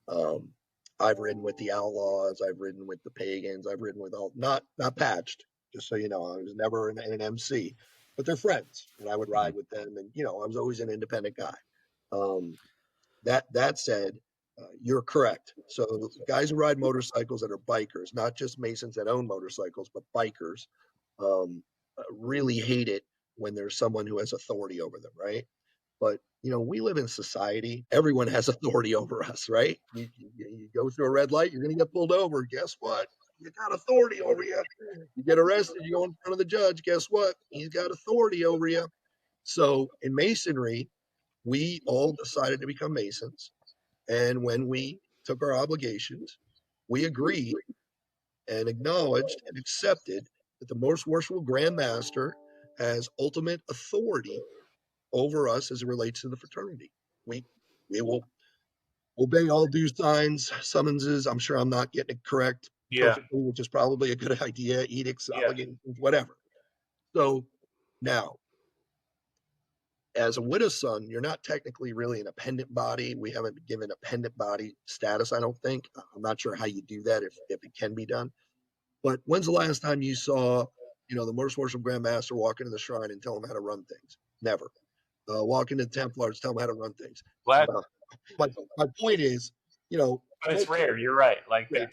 I've ridden with the outlaws. I've ridden with the pagans. I've ridden with not patched, just so you know. I was never in an MC, but they're friends, and I would ride with them. And, I was always an independent guy. That said, you're correct. So guys who ride motorcycles that are bikers, not just Masons that own motorcycles, but bikers, really hate it when there's someone who has authority over them, right? But, we live in society. Everyone has authority over us, right? You go through a red light, you're going to get pulled over. Guess what? You got authority over you. You get arrested, you go in front of the judge. Guess what? He's got authority over you. So in Masonry, we all decided to become Masons. And when we took our obligations, we agreed and acknowledged and accepted that the most worshipful Grand Master has ultimate authority over us as it relates to the fraternity. We will obey all due signs, summonses. I'm sure I'm not getting it correct perfectly, which is probably a good idea. Edicts, obligations, whatever. So now, as a widow's son, you're not technically really an appendant body. We haven't been given appendant body status, I don't think. I'm not sure how you do that, if it can be done. But when's the last time you saw the most worshipful Grand Master walk into the shrine and tell them how to run things? Never. Walk into the Templars, tell them how to run things. Glad. My point is, but it's rare. You're right. Like they're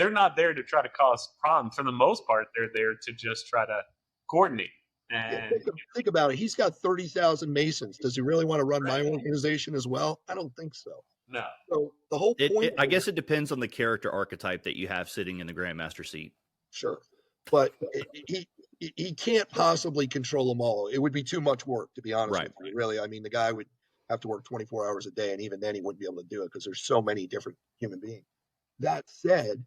not there to try to cause problems. For the most part, they're there to just try to coordinate. And think about it. He's got 30,000 Masons. Does he really want to run my organization as well? I don't think so. No. So the whole point. I guess it depends on the character archetype that you have sitting in the Grand Master seat. Sure. But he can't possibly control them all. It would be too much work, to be honest with you. Really, I mean, the guy would have to work 24 hours a day, and even then he wouldn't be able to do it because there's so many different human beings. That said,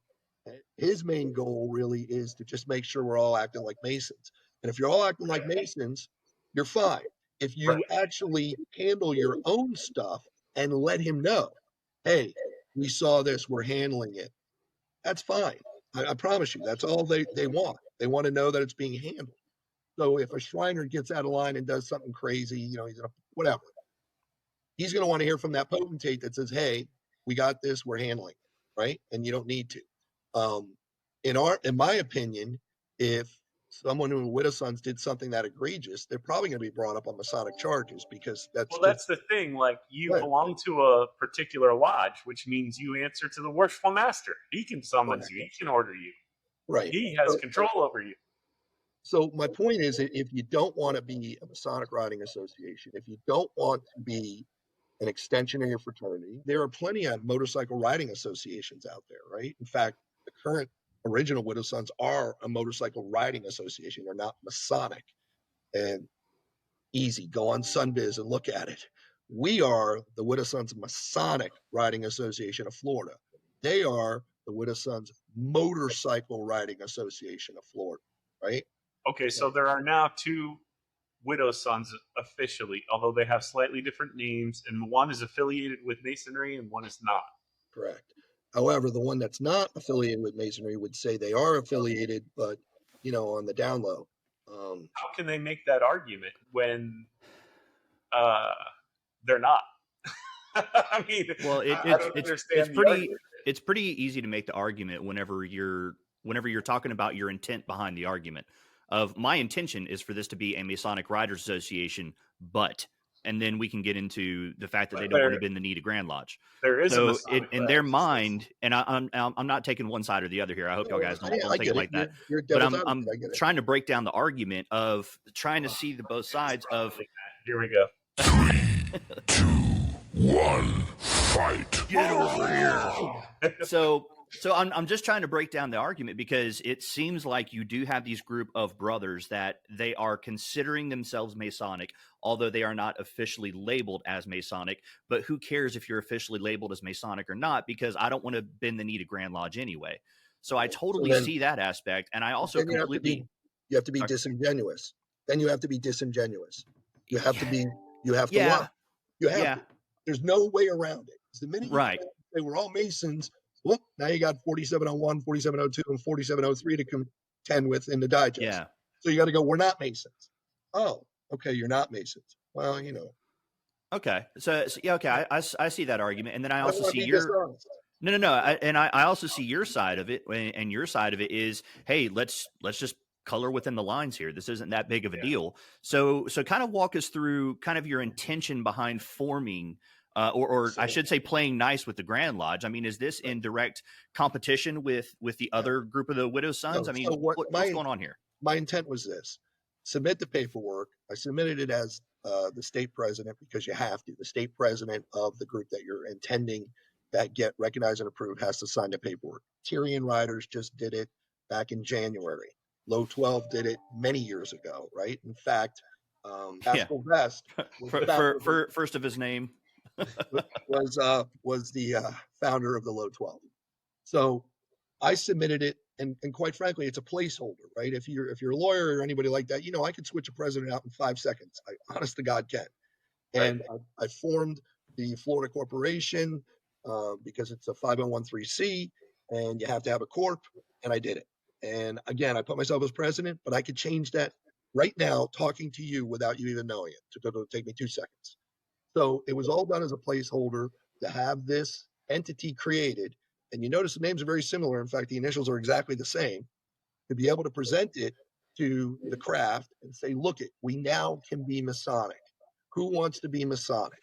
his main goal really is to just make sure we're all acting like Masons. And if you're all acting like Masons, you're fine. If you actually handle your own stuff and let him know, hey, we saw this, we're handling it, that's fine. I promise you, that's all they want. They want to know that it's being handled. So if a Shriner gets out of line and does something crazy, he's going to, whatever. He's going to want to hear from that potentate that says, hey, we got this, we're handling it, right? And you don't need to. In my opinion, if someone who widow sons did something that egregious, they're probably going to be brought up on Masonic charges, because that's the thing. Like, you belong to a particular lodge, which means you answer to the worshipful master. He can summon you. He can order you. Right. He has control over you. So my point is, if you don't want to be a Masonic Riding Association, if you don't want to be an extension of your fraternity, there are plenty of motorcycle riding associations out there, right? In fact, the current original Widow Sons are a motorcycle riding association. They're not Masonic. And easy, go on Sunbiz and look at it. We are the Widow Sons Masonic Riding Association of Florida. They are the Widow Sons Motorcycle Riding Association of Florida, right? Okay, so there are now two Widow Sons officially, although they have slightly different names, and one is affiliated with Masonry and one is not. Correct. However, the one that's not affiliated with Masonry would say they are affiliated, but, on the down low. How can they make that argument when they're not? I mean, well, it's pretty easy to make the argument whenever you're talking about your intent behind the argument. Of my intention is for this to be a Masonic Riders Association, but and then we can get into the fact that they don't want to bend the knee to Grand Lodge. There is so in their mind, and I'm not taking one side or the other here. I hope y'all guys don't take it like that. But I'm trying to break down the argument of trying to see the both sides of. Here we go. 3, 2, 1, fight. Get over here. So I'm just trying to break down the argument, because it seems like you do have these group of brothers that they are considering themselves Masonic, although they are not officially labeled as Masonic. But who cares if you're officially labeled as Masonic or not? Because I don't want to bend the knee to Grand Lodge anyway. So I totally see that aspect. And I also completely... You have to be disingenuous. Then you have to be disingenuous. You have to lie. You have to. There's no way around it. The minute you say we're all Masons, look, now you got 4701, 4702, and 4703 to contend with in the digest. Yeah. So you got to go, we're not Masons. Oh, okay, you're not Masons. Well, Okay. So okay, I see that argument. And then I also see your... No. I also see your side of it, and your side of it is, hey, let's just color within the lines here. This isn't that big of a deal. So kind of walk us through kind of your intention behind forming, or I should say playing nice with the Grand Lodge. I mean, is this in direct competition with the other group of the Widow's Sons? I mean, what's going on here? My intent was this: submit the paperwork. I submitted it as the state president, because you have to. The state president of the group that you're intending that get recognized and approved has to sign the paperwork. Tyrian Riders just did it back in January. Low 12 did it many years ago, right? In fact, Pascal Vest first of his name was the founder of the Low 12. So I submitted it, and quite frankly, it's a placeholder, right? If you're a lawyer or anybody like that, I could switch a president out in 5 seconds. I honest to God can. And I formed the Florida Corporation because it's a 501(c), and you have to have a corp, and I did it. And again, I put myself as president, but I could change that right now, talking to you without you even knowing it. It'll take me 2 seconds. So it was all done as a placeholder to have this entity created. And you notice the names are very similar. In fact, the initials are exactly the same. To be able to present it to the craft and say, look, we now can be Masonic. Who wants to be Masonic?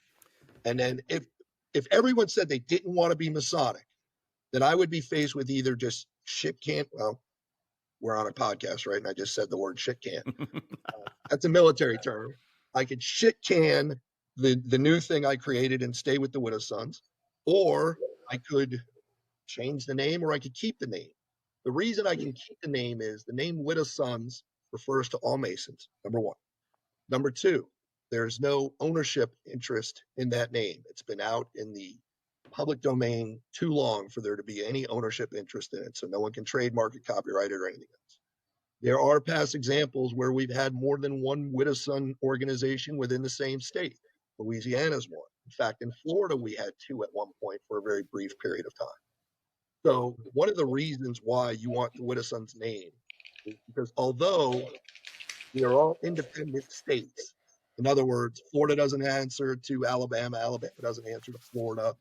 And then if everyone said they didn't want to be Masonic, then I would be faced with either just shit can't, well, we're on a podcast, right? And I just said the word shit can. That's a military term. I could shit can the new thing I created and stay with the Widow's Sons, or I could change the name, or I could keep the name. The reason I can keep the name is the name Widow's Sons refers to all Masons, number one. Number two, there's no ownership interest in that name. It's been out in the public domain too long for there to be any ownership interest in it. So no one can trademark it, copyright it, or anything else. There are past examples where we've had more than one Widow's Son organization within the same state. Louisiana's one. In fact, in Florida, we had 2 at one point for a very brief period of time. So one of the reasons why you want the Widow's Son's name is because although we are all independent states, in other words, Florida doesn't answer to Alabama, Alabama doesn't answer to Florida.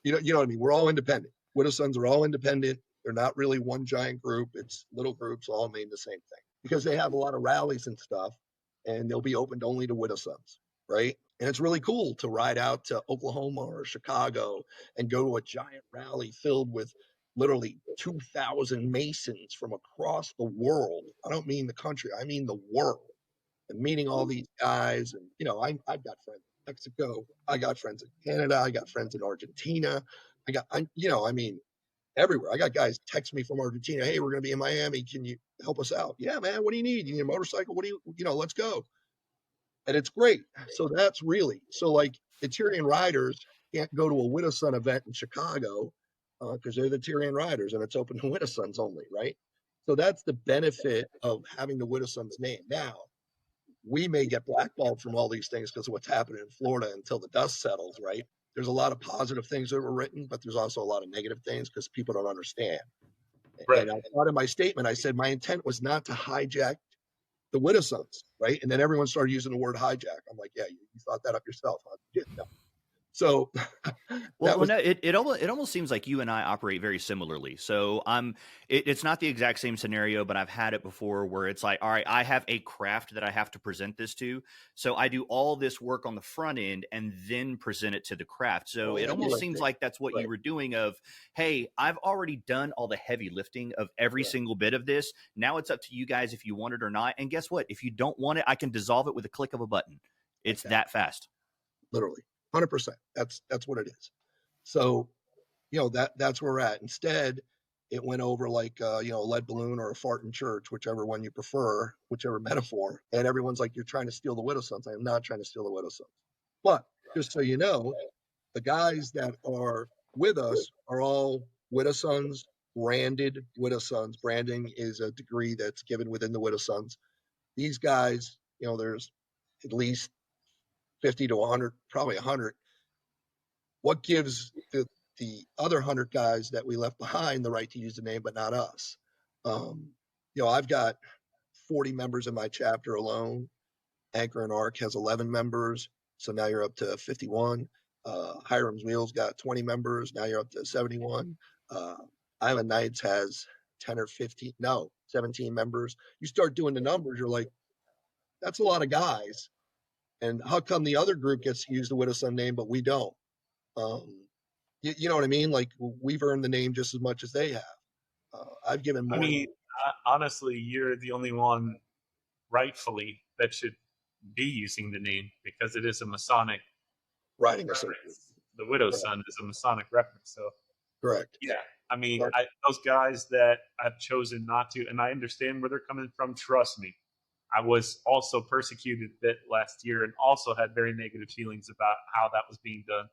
You know what I mean? We're all independent. Widow's Sons are all independent. They're not really one giant group. It's little groups all named the same thing because they have a lot of rallies and stuff, and they'll be opened only to Widow's Sons, right? And it's really cool to ride out to Oklahoma or Chicago and go to a giant rally filled with literally 2,000 Masons from across the world. I don't mean the country. I mean the world. And meeting all these guys. And, I've got friends in Mexico. I got friends in Canada. I got friends in Argentina. Everywhere. I got guys text me from Argentina. Hey, we're going to be in Miami. Can you help us out? Yeah, man. What do you need? You need a motorcycle? Let's go. And it's great. So that's really, the Tyrian Riders can't go to a Widow's Son event in Chicago because they're the Tyrian Riders and it's open to Widow's Sons only, right? So that's the benefit of having the Widow's Sons name. Now, we may get blackballed from all these things because of what's happening in Florida until the dust settles, right? There's a lot of positive things that were written, but there's also a lot of negative things because people don't understand. Right. And I thought in my statement, I said my intent was not to hijack the Widow's Sons, right? And then everyone started using the word hijack. I'm like, yeah, you thought that up yourself. Huh? No. So Well, that was no, it almost seems like you and I operate very similarly. So it's not the exact same scenario, but I've had it before where it's like, all right, I have a craft that I have to present this to, so I do all this work on the front end and then present it to the craft. So it almost seems like that's what you right, were doing. Of, hey, I've already done all the heavy lifting of every right, single bit of this. Now it's up to you guys if you want it or not. And guess what? If you don't want it, I can dissolve it with a click of a button. It's exactly, that fast. literally, 100%. That's what it is. So that's where we're at. Instead, it went over like a lead balloon or a fart in church, whichever one you prefer, whichever metaphor. And everyone's like, "You're trying to steal the widow sons." I am not trying to steal the widow sons. But just so you know, the guys that are with us are all widow sons, branded widow sons. Branding is a degree that's given within the widow sons. These guys, there's at least 50 to 100, probably 100. What gives the other 100 guys that we left behind the right to use the name, but not us? I've got 40 members in my chapter alone. Anchor and Arc has 11 members, so now you're up to 51. Hiram's Wheels got 20 members, now you're up to 71. Island Knights has 10 or 15, no, 17 members. You start doing the numbers, you're like, that's a lot of guys. And how come the other group gets to use the Widow Son name, but we don't? You know what I mean? Like, we've earned the name just as much as they have. I've given I more. mean, honestly, you're the only one rightfully that should be using the name because it is a Masonic Writing reference. association. The Widow's Correct. Son is a Masonic reference. So, Correct. yeah, I mean, Correct. those guys that have chosen not to, and I understand where they're coming from, trust me. I was also persecuted a bit last year and also had very negative feelings about how that was being done.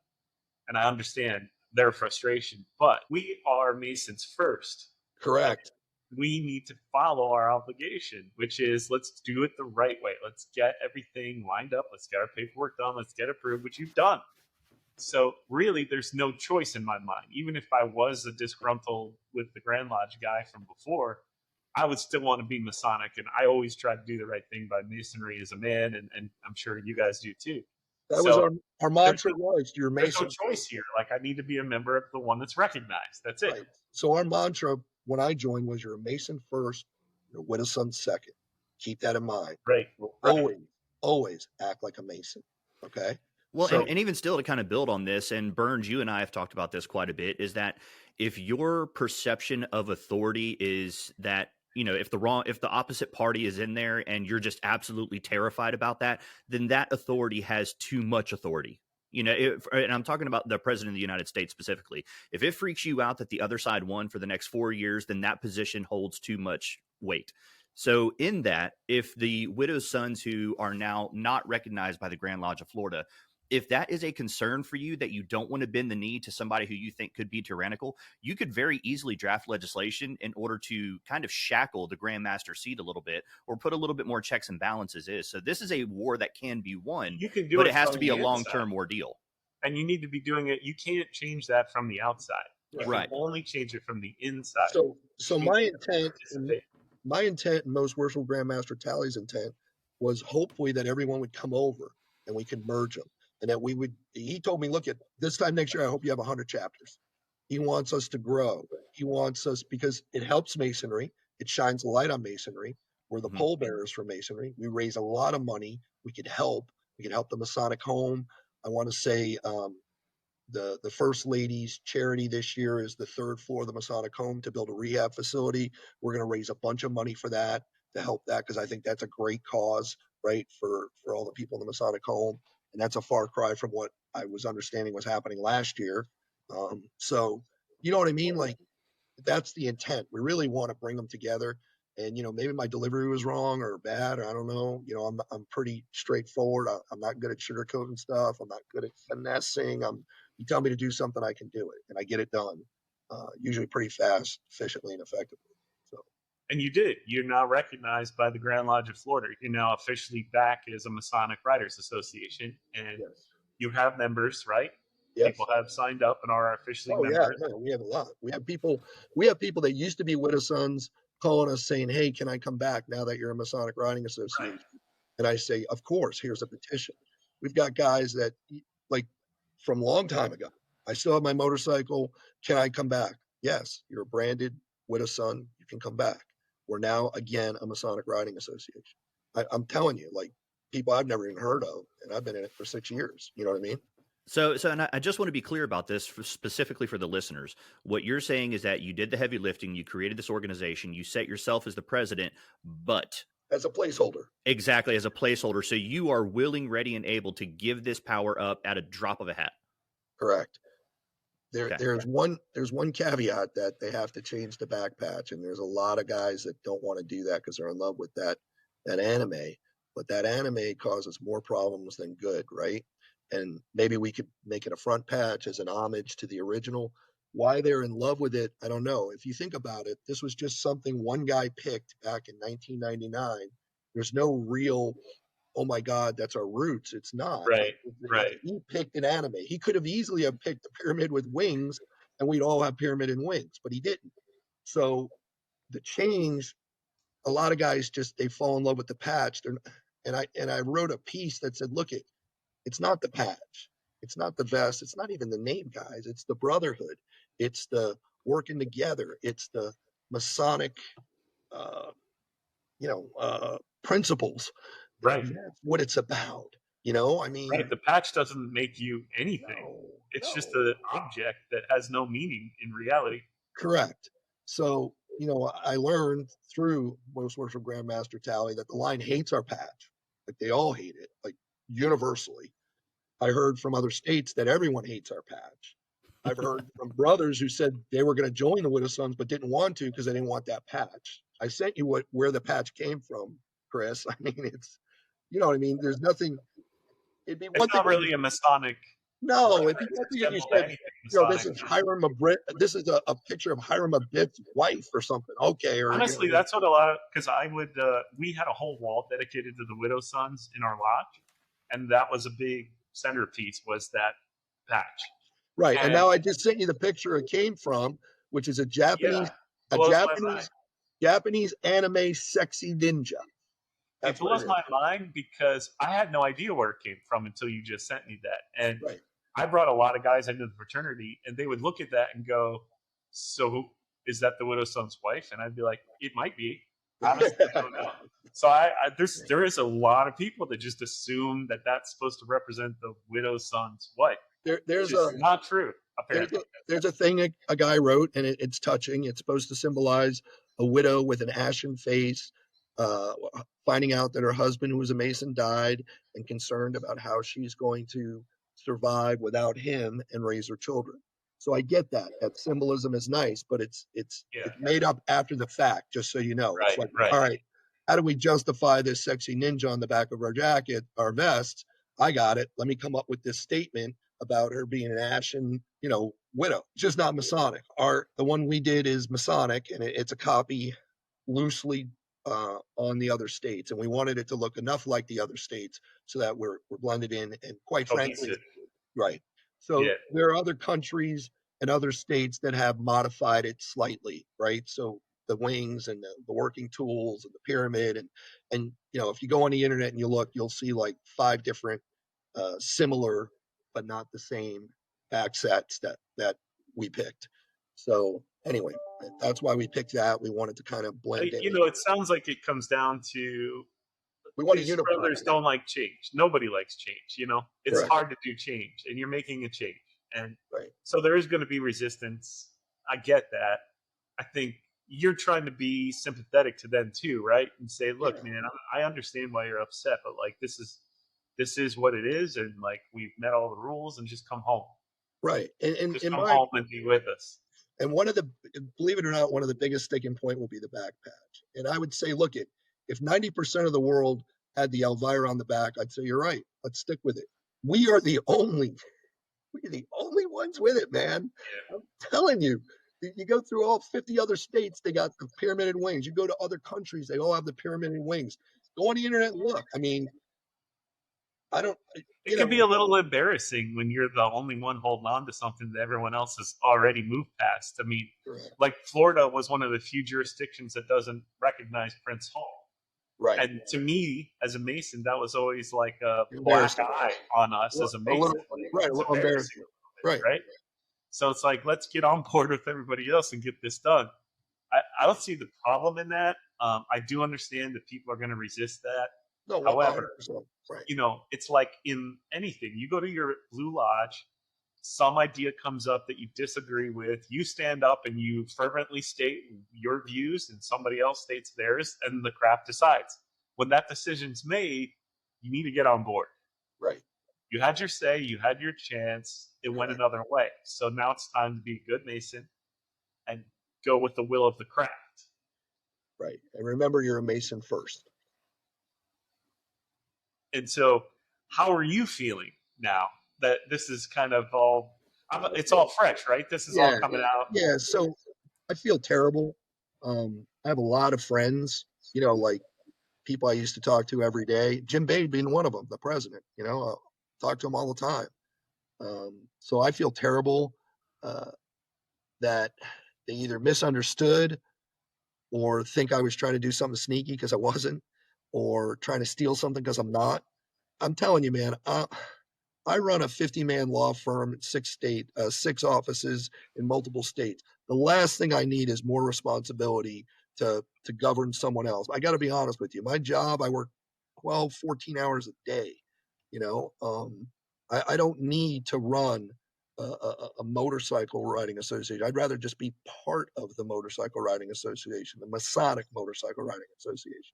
And I understand their frustration, but we are Masons first. Correct. We need to follow our obligation, which is let's do it the right way. Let's get everything lined up. Let's get our paperwork done. Let's get approved, which you've done. So really, there's no choice in my mind. Even if I was a disgruntled with the Grand Lodge guy from before, I would still want to be Masonic. And I always try to do the right thing by Masonry as a man. And I'm sure you guys do too. That was our mantra was, you're There's no Mason. choice here. Like, I need to be a member of the one that's recognized. That's it. Right. So our mantra when I joined was, you're a Mason first, you're a Widow Son second. Keep that in mind. Right. Always act like a Mason. Okay. Well, So- and even still, to kind of build on this, and Burns, you and I have talked about this quite a bit, is that if your perception of authority is that, if the opposite party is in there and you're just absolutely terrified about that, then that authority has too much authority. And I'm talking about the president of the United States specifically. If it freaks you out that the other side won for the next 4 years, then that position holds too much weight. So in that, if the widow's sons who are now not recognized by the Grand Lodge of Florida, if that is a concern for you, that you don't want to bend the knee to somebody who you think could be tyrannical, you could very easily draft legislation in order to kind of shackle the Grand Master seat a little bit, or put a little bit more checks and balances. So this is a war that can be won, You can do but it it has from to be the a long-term inside. ordeal. And you need to be doing it. You can't change that from the outside. You Right. can only change it from the inside. So my intent and most worshipful Grandmaster Tally's intent was hopefully that everyone would come over and we could merge them. And that he told me, look, at this time next year, I hope you have 100 chapters. He wants us to grow. He wants us, because it helps Masonry. It shines a light on Masonry. We're the pole bearers for Masonry. We raise a lot of money. We could help the Masonic home. I want to say the First Lady's charity this year is the 3rd floor of the Masonic home to build a rehab facility. We're going to raise a bunch of money for that, to help that, because I think that's a great cause, right, for all the people in the Masonic home. And that's a far cry from what I was understanding was happening last year. So, you know what I mean? Like, that's the intent. We really want to bring them together. And, maybe my delivery was wrong or bad, or I don't know. I'm pretty straightforward. I'm not good at sugarcoating stuff. I'm not good at finessing. You tell me to do something, I can do it. And I get it done, usually pretty fast, efficiently, and effectively. And you did. You're now recognized by the Grand Lodge of Florida. You're now officially back as a Masonic Writers Association. And you have members, right? Yes. People have signed up and are officially members. Yeah, we have a lot. We have people that used to be Widow Sons calling us saying, hey, can I come back now that you're a Masonic Writing Association? Right. And I say, of course, here's a petition. We've got guys that, like, from a long time ago. I still have my motorcycle. Can I come back? Yes, you're a branded widow son. You can come back. We're now, again, a Masonic Riding Association. I'm telling you, like, people I've never even heard of, and I've been in it for 6 years. You know what I mean? So, and I just want to be clear about this specifically for the listeners. What you're saying is that you did the heavy lifting, you created this organization, you set yourself as the president, but As a placeholder. exactly as a placeholder. So you are willing, ready, and able to give this power up at a drop of a hat. Correct. Okay. There's one caveat that they have to change the back patch, and there's a lot of guys that don't want to do that because they're in love with that anime. But that anime causes more problems than good, right? And maybe we could make it a front patch as an homage to the original. Why they're in love with it, I don't know. If you think about it, this was just something one guy picked back in 1999. There's no real, oh my God, that's our roots. It's not. Right. He picked an anime. He could have easily have picked the pyramid with wings, and we'd all have pyramid and wings, but he didn't. So the change, a lot of guys just, they fall in love with the patch. And I wrote a piece that said, look, it's not the patch. It's not the vest. It's not even the name, guys. It's the brotherhood. It's the working together. It's the Masonic, principles. Right. And that's what it's about. You know, I mean, Right. The patch doesn't make you anything. It's just an object that has no meaning in reality. Correct. So, I learned through Most Worship Grandmaster Tally that the line hates our patch. Like, they all hate it, like, universally. I heard from other states that everyone hates our patch. I've heard from brothers who said they were going to join the Widow Sons but didn't want to because they didn't want that patch. I sent you where the patch came from, Chris. I mean, it's, you know what I mean? There's nothing. It'd be one It's thing. not really a Masonic. No, it'd be one thing if you said, this is Hiram this is a picture of Hiram Abiff's wife or something. Okay. Or honestly, that's what a lot of, because I would, we had a whole wall dedicated to the Widow Sons in our lodge, and that was a big centerpiece, was that patch. Right. And now I just sent you the picture it came from, which is a Japanese anime sexy ninja. It blows my mind because I had no idea where it came from until you just sent me that. And I brought a lot of guys into the fraternity, and they would look at that and go, so is that the Widow Son's wife? And I'd be like, it might be. Honestly, I don't know. So there is a lot of people that just assume that that's supposed to represent the Widow Son's wife. There's not true, apparently. There's a thing a guy wrote, and it's touching. It's supposed to symbolize a widow with an ashen face, finding out that her husband, who was a Mason, died, and concerned about how she's going to survive without him and raise her children. So I get that. That symbolism is nice, but it's made up after the fact, just so you know. Right, it's like, right. All right, how do we justify this sexy ninja on the back of our jacket, our vest? I got it. Let me come up with this statement about her being an ashen, widow. It's just not Masonic. The one we did is Masonic, and it's a copy loosely on the other states, and we wanted it to look enough like the other states so that we're blended in, and quite frankly, right. So there are other countries and other states that have modified it slightly, right? So the wings and the working tools and the pyramid, and if you go on the internet and you look, you'll see like 5 different similar but not the same back sets that we picked. So anyway, that's why we picked that. We wanted to kind of blend in. It sounds like it comes down to we want to these unify. Brothers don't like change. Nobody likes change. It's Correct. hard to do change, and you're making a change, and so there is going to be resistance. I get that. I think you're trying to be sympathetic to them too, right? And say, look, man, I understand why you're upset, but like this is what it is, and like we've met all the rules, and just come home. Right, and just come home and be with us. And believe it or not, one of the biggest sticking point will be the back patch. And I would say, look, if 90% of the world had the Elvira on the back, I'd say you're right. Let's stick with it. We are the only ones with it, man. Yeah. I'm telling you. You go through all 50 other states, they got the pyramided wings. You go to other countries, they all have the pyramided wings. Go on the internet and look. I mean, it can be a little embarrassing when you're the only one holding on to something that everyone else has already moved past. I mean, like Florida was one of the few jurisdictions that doesn't recognize Prince Hall. Right. And to me, as a Mason, that was always like a black Embarrassing. eye on us as a A Mason. little, right, a It's little embarrassing. Right. right? So it's like, let's get on board with everybody else and get this done. I don't see the problem in that. I do understand that people are going to resist that. No, However, 100%. Right. you know, it's like in anything. You go to your Blue Lodge, some idea comes up that you disagree with, you stand up and you fervently state your views, and somebody else states theirs, and the craft decides. When that decision's made, you need to get on board. Right. You had your say, you had your chance, it went another way. So now it's time to be a good Mason and go with the will of the craft. Right. And remember, you're a Mason first. And so, how are you feeling now that this is kind of all, it's all fresh, right? This is all coming out. Yeah. So I feel terrible. I have a lot of friends, you know, like people I used to talk to every day. Jim Bade being one of them, the president, you know, I'll talk to him all the time. So I feel terrible that they either misunderstood or think I was trying to do something sneaky because I wasn't, or trying to steal something because I'm not. I'm telling you, man, I run a 50-man law firm in 6 offices in multiple states. The last thing I need is more responsibility to govern someone else. I got to be honest with you. My job, I work 12, 14 hours a day. You know, I don't need to run a motorcycle riding association. I'd rather just be part of the motorcycle riding association, the Masonic Motorcycle Riding Association.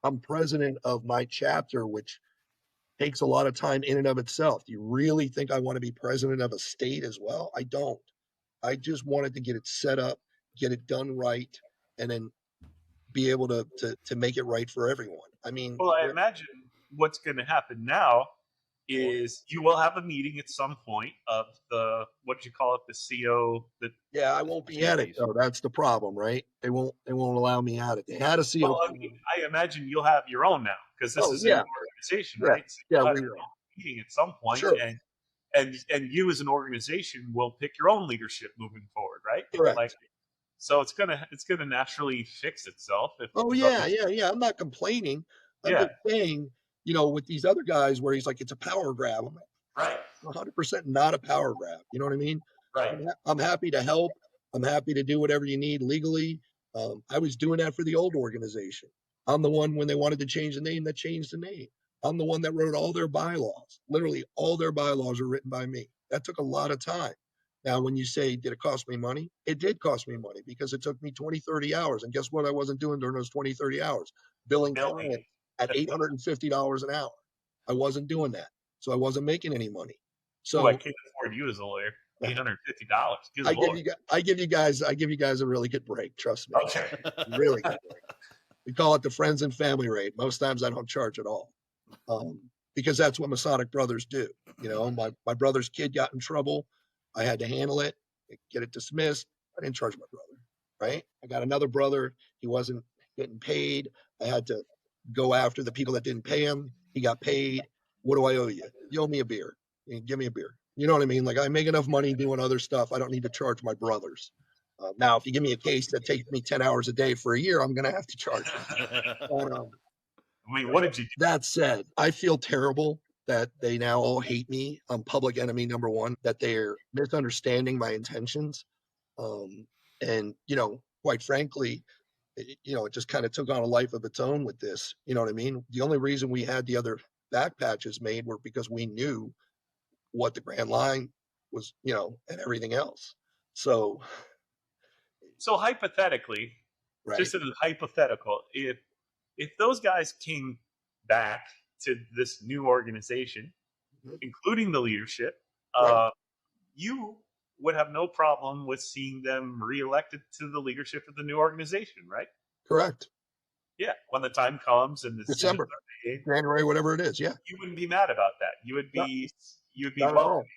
I'm president of my chapter, which takes a lot of time in and of itself. Do you really think I want to be president of a state as well? I don't. I just wanted to get it set up, get it done right, and then be able to make it right for everyone. I mean, well, I imagine what's going to happen now is you will have a meeting at some point of the, what do you call it, the CO. Yeah, I won't be at it though. That's the problem, right? They won't allow me at it. They had a CO. Well, I mean, I imagine you'll have your own now because this is a new organization, right? So you'll have your own meeting at some point, sure. and you as an organization will pick your own leadership moving forward, right? Correct. Like, so it's gonna naturally fix itself. Yeah. I'm not complaining. I'm just saying, you know, with these other guys where he's like, it's a power grab. I'm like, right. 100% not a power grab. You know what I mean? Right. I'm happy to help. I'm happy to do whatever you need legally. I was doing that for the old organization. I'm the one, when they wanted to change the name, that changed the name. I'm the one that wrote all their bylaws. Literally all their bylaws are written by me. That took a lot of time. Now, when you say, did it cost me money? It did cost me money because it took me 20, 30 hours. And guess what I wasn't doing during those 20, 30 hours? Billing clients at $850 an hour. I wasn't doing that. So I wasn't making any money. So I can't afford you as a lawyer. $850. I give you guys a really good break. Trust me. Okay. Really good break. We call it the friends and family rate. Most times I don't charge at all. Because that's what Masonic brothers do. You know, my brother's kid got in trouble. I had to handle it, get it dismissed. I didn't charge my brother, right? I got another brother. He wasn't getting paid. I had to go after the people that didn't pay him. He got paid. What do I owe you? You owe me a beer. Give me a beer. You know what I mean? Like, I make enough money doing other stuff. I don't need to charge my brothers. Now, if you give me a case that takes me 10 hours a day for a year, I'm going to have to charge you. I mean, what did you do? That said, I feel terrible that they now all hate me. I'm public enemy number one, that they're misunderstanding my intentions. And, you know, quite frankly, it just kind of took on a life of its own with this. You know what I mean? The only reason we had the other back patches made were because we knew what the grand line was, you know, and everything else. So hypothetically, right. Just as a hypothetical, if those guys came back to this new organization, including the leadership, right. You would have no problem with seeing them reelected to the leadership of the new organization, right? Correct. Yeah, when the time comes and the December, January, whatever it is. Yeah, you wouldn't be mad about that. You would be welcome.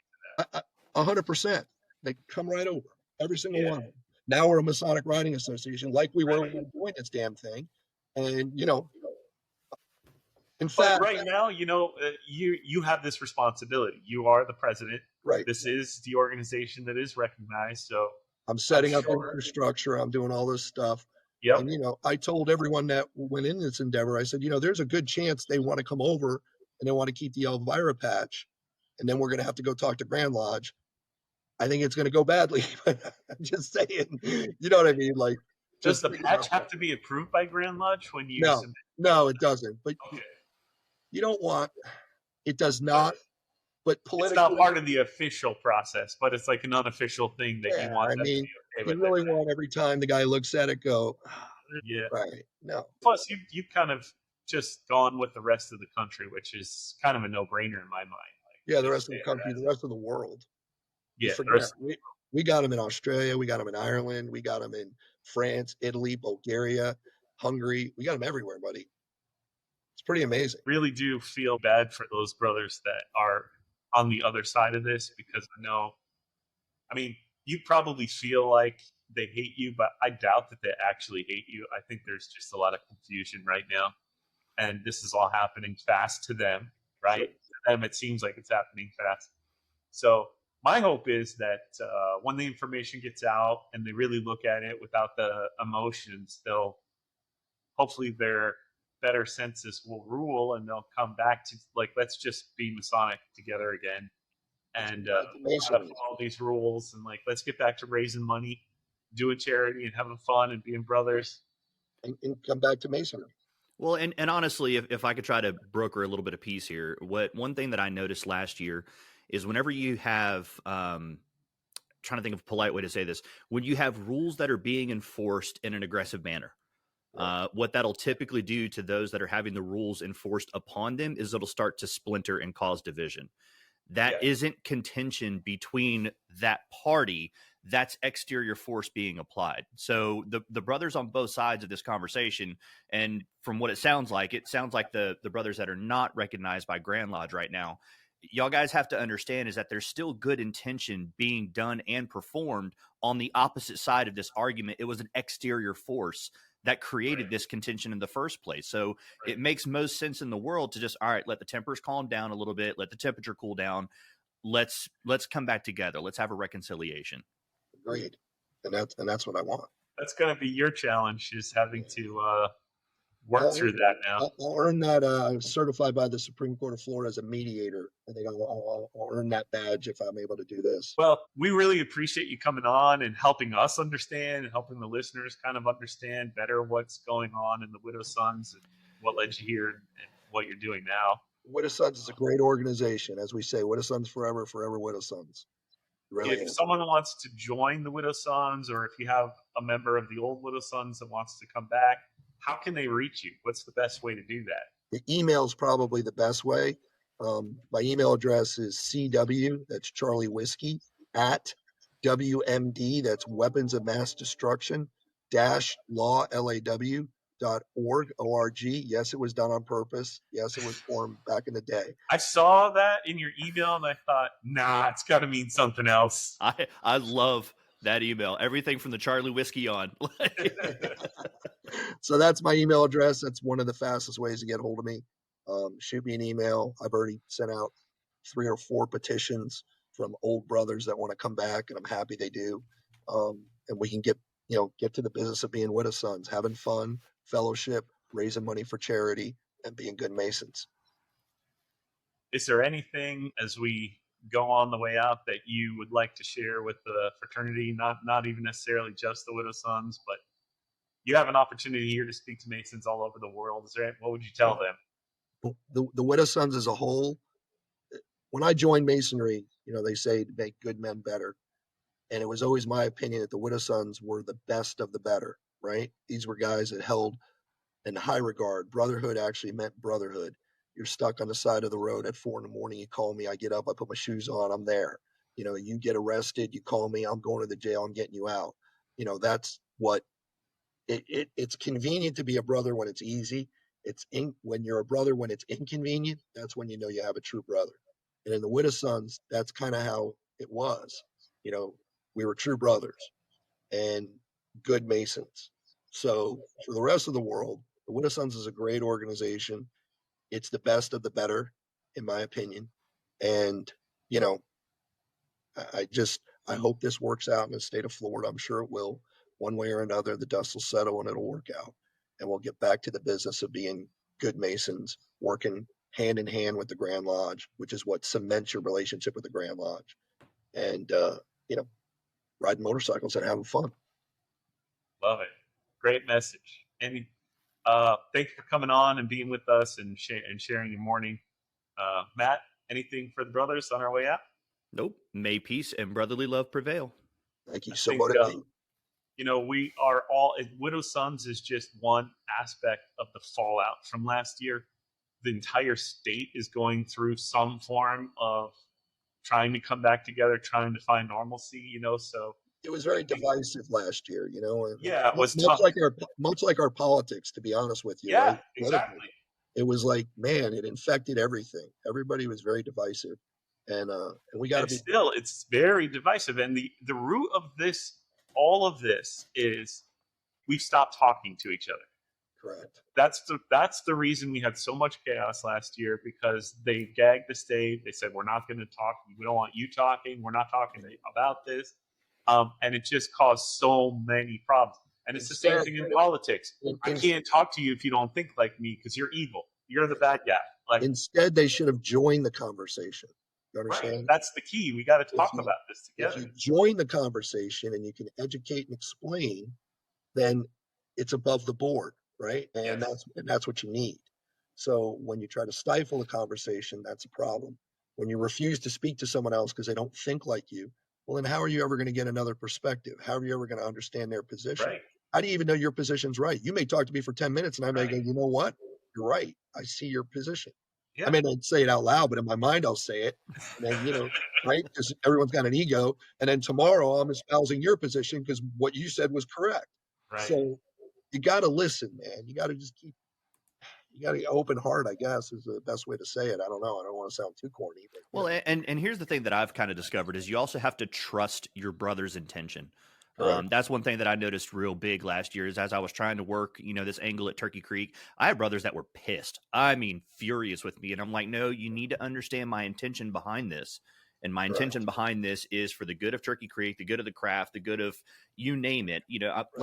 100%. They come right over, every single one of them. Now we're a Masonic Riding Association, like we were when we were doing this damn thing, and you know. In fact, right now, you know, you have this responsibility. You are the president. Right. This is the organization that is recognized. So I'm setting up infrastructure. I'm doing all this stuff. Yep. And, I told everyone that went in this endeavor, I said, there's a good chance they want to come over and they want to keep the Elvira patch. And then we're going to have to go talk to Grand Lodge. I think it's going to go badly. I'm just saying, you know what I mean? Like, Does just the patch have to be approved by Grand Lodge when you submit? No, it doesn't. But Okay. you don't want, it does not, but politically. It's not part of the official process, but it's like an unofficial thing that you want them to be okay with. You really want every time the guy looks at it go, yeah. Right. No. Plus, you've kind of just gone with the rest of the country, which is kind of a no-brainer in my mind. Like, the rest of the country, the rest of the world. Yeah. We got them in Australia. We got them in Ireland. We got them in France, Italy, Bulgaria, Hungary. We got them everywhere, buddy. It's pretty amazing. Really do feel bad for those brothers that are on the other side of this, because I mean, you probably feel like they hate you, but I doubt that they actually hate you. I think there's just a lot of confusion right now, and this is all happening fast to them, right? To them, it seems like it's happening fast. So my hope is that when the information gets out and they really look at it without the emotions, hopefully their better senses will rule, and they'll come back to, like, let's just be Masonic together again, and follow these rules, and like, let's get back to raising money, doing charity, and having fun, and being brothers, and come back to Masonry. Well, and honestly, if I could try to broker a little bit of peace here, one thing that I noticed last year is whenever you have, trying to think of a polite way to say this, when you have rules that are being enforced in an aggressive manner, what that'll typically do to those that are having the rules enforced upon them is it'll start to splinter and cause division. That isn't contention between that party. That's exterior force being applied. So the brothers on both sides of this conversation, and from what it sounds like the brothers that are not recognized by Grand Lodge right now, y'all guys have to understand is that there's still good intention being done and performed on the opposite side of this argument. It was an exterior force that created this contention in the first place. So it makes most sense in the world to just, all right, let the tempers calm down a little bit, let the temperature cool down. Let's come back together. Let's have a reconciliation. Agreed. And that's what I want. That's going to be your challenge, is having to work through that now. I'll earn that certified by the Supreme Court of Florida as a mediator. I think I'll earn that badge if I'm able to do this. Well, we really appreciate you coming on and helping us understand and helping the listeners kind of understand better what's going on in the Widow Sons and what led you here and what you're doing now. Widow Sons is a great organization. As we say, Widow Sons forever, forever Widow Sons. Really if someone wants to join the Widow Sons, or if you have a member of the old Widow Sons that wants to come back, how can they reach you? What's the best way to do that? The email is probably the best way. My email address is CW, that's Charlie Whiskey, at WMD, that's Weapons of Mass Destruction, -law, LAW.org, O-R-G. Yes, it was done on purpose. Yes, it was formed back in the day. I saw that in your email, and I thought, nah, it's got to mean something else. I love that email. Everything from the Charlie Whiskey on. So that's my email address. That's one of the fastest ways to get hold of me. Shoot me an email. I've already sent out 3 or 4 petitions from old brothers that want to come back, and I'm happy they do. And we can get to the business of being Widow Sons, having fun, fellowship, raising money for charity, and being good Masons. Is there anything as we go on the way out that you would like to share with the fraternity? Not even necessarily just the Widow Sons, but you have an opportunity here to speak to Masons all over the world. What would you tell them? The Widow Sons as a whole, when I joined Masonry, they say to make good men better. And it was always my opinion that the Widow Sons were the best of the better, right? These were guys that held in high regard. Brotherhood actually meant brotherhood. You're stuck on the side of the road at 4 a.m. You call me, I get up, I put my shoes on, I'm there. You get arrested, you call me, I'm going to the jail, I'm getting you out. That's what it's convenient to be a brother when it's easy. When you're a brother when it's inconvenient, that's when you have a true brother. And in the Widow Sons, that's kind of how it was. We were true brothers and good Masons. So for the rest of the world, the Widow Sons is a great organization. It's the best of the better, in my opinion. And, I hope this works out in the state of Florida. I'm sure it will. one way or another, the dust will settle and it'll work out. And we'll get back to the business of being good Masons, working hand in hand with the Grand Lodge, which is what cements your relationship with the Grand Lodge. And, riding motorcycles and having fun. Love it. Great message. And thank you for coming on and being with us and sharing your morning. Matt, anything for the brothers on our way out? Nope. May peace and brotherly love prevail. Thank you so much. We are all, Widow Sons is just one aspect of the fallout from last year. The entire state is going through some form of trying to come back together, trying to find normalcy, so. It was very divisive last year, Yeah, it was much tough. Much like our politics, to be honest with you. Yeah, right? exactly. It was like, man, it infected everything. Everybody was very divisive. And we got to be. Still, it's very divisive. And the root of this, all of this, is we've stopped talking to each other. Correct. That's the reason we had so much chaos last year, because they gagged the state. They said, we're not going to talk. We don't want you talking. We're not talking about this. And it just caused so many problems. And it's the same thing in politics. I can't talk to you if you don't think like me, because you're evil. You're the bad guy. Instead, they should have joined the conversation. You understand? Right. That's the key. We got to talk about this together. If you join the conversation and you can educate and explain, then it's above the board, right? And that's what you need. So when you try to stifle the conversation, that's a problem. When you refuse to speak to someone else because they don't think like you, well, then how are you ever going to get another perspective? How are you ever going to understand their position? Right. How do you even know your position's right? You may talk to me for 10 minutes and I may go, you know what? You're right. I see your position. Yeah. I may not say it out loud, but in my mind, I'll say it. And then, right? Because everyone's got an ego. And then tomorrow I'm espousing your position because what you said was correct. Right. So you got to listen, man. You got to just you got to open heart, I guess, is the best way to say it. I don't know. I don't want to sound too corny. But, well, and here's the thing that I've kind of discovered is you also have to trust your brother's intention. That's one thing that I noticed real big last year is as I was trying to work, this angle at Turkey Creek, I had brothers that were pissed. I mean, furious with me. And I'm like, no, you need to understand my intention behind this. And my intention behind this is for the good of Turkey Creek, the good of the craft, the good of you name it.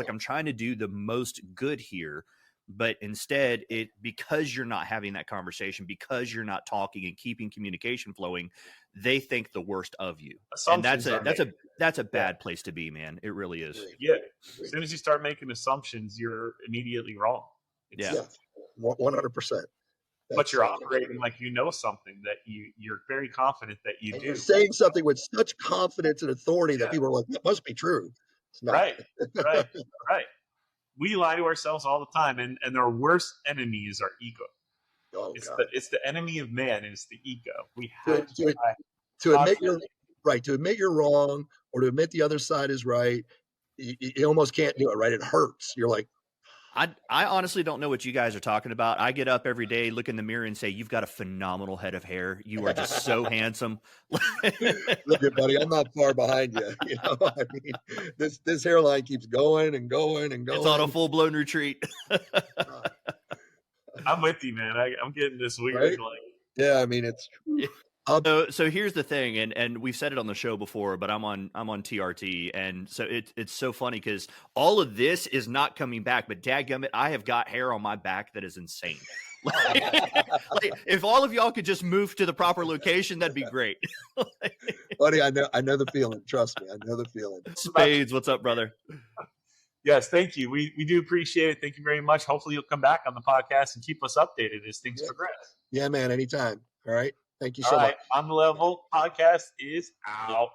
I'm trying to do the most good here. But instead, because you're not having that conversation, because you're not talking and keeping communication flowing, they think the worst of you. And that's a bad place to be, man. It really is. Yeah. As soon as you start making assumptions, you're immediately wrong. 100%. But you're operating like something that you're very confident that you do. You're saying something with such confidence and authority that people are like, that must be true. It's not. Right. We lie to ourselves all the time, and our worst enemy is our ego. It's the enemy of man is the ego. We have to admit you're wrong, or to admit the other side is right. You almost can't do it, right? It hurts. You're like, I honestly don't know what you guys are talking about. I get up every day, look in the mirror, and say, "You've got a phenomenal head of hair. You are just so handsome." Look, buddy, I'm not far behind you. I mean, this hairline keeps going and going and going. It's on a full blown retreat. I'm with you, man. I'm getting this weird. Right? Yeah, I mean, it's. So here's the thing, and we've said it on the show before, but I'm on TRT, and so it's so funny because all of this is not coming back. But dadgummit, I have got hair on my back that is insane. If all of y'all could just move to the proper location, that'd be great. Buddy, I know the feeling. Trust me, I know the feeling. Spades, what's up, brother? Yes, thank you. We do appreciate it. Thank you very much. Hopefully you'll come back on the podcast and keep us updated as things progress. Yeah, man, anytime. All right. Thank you so much. On the Level podcast is out.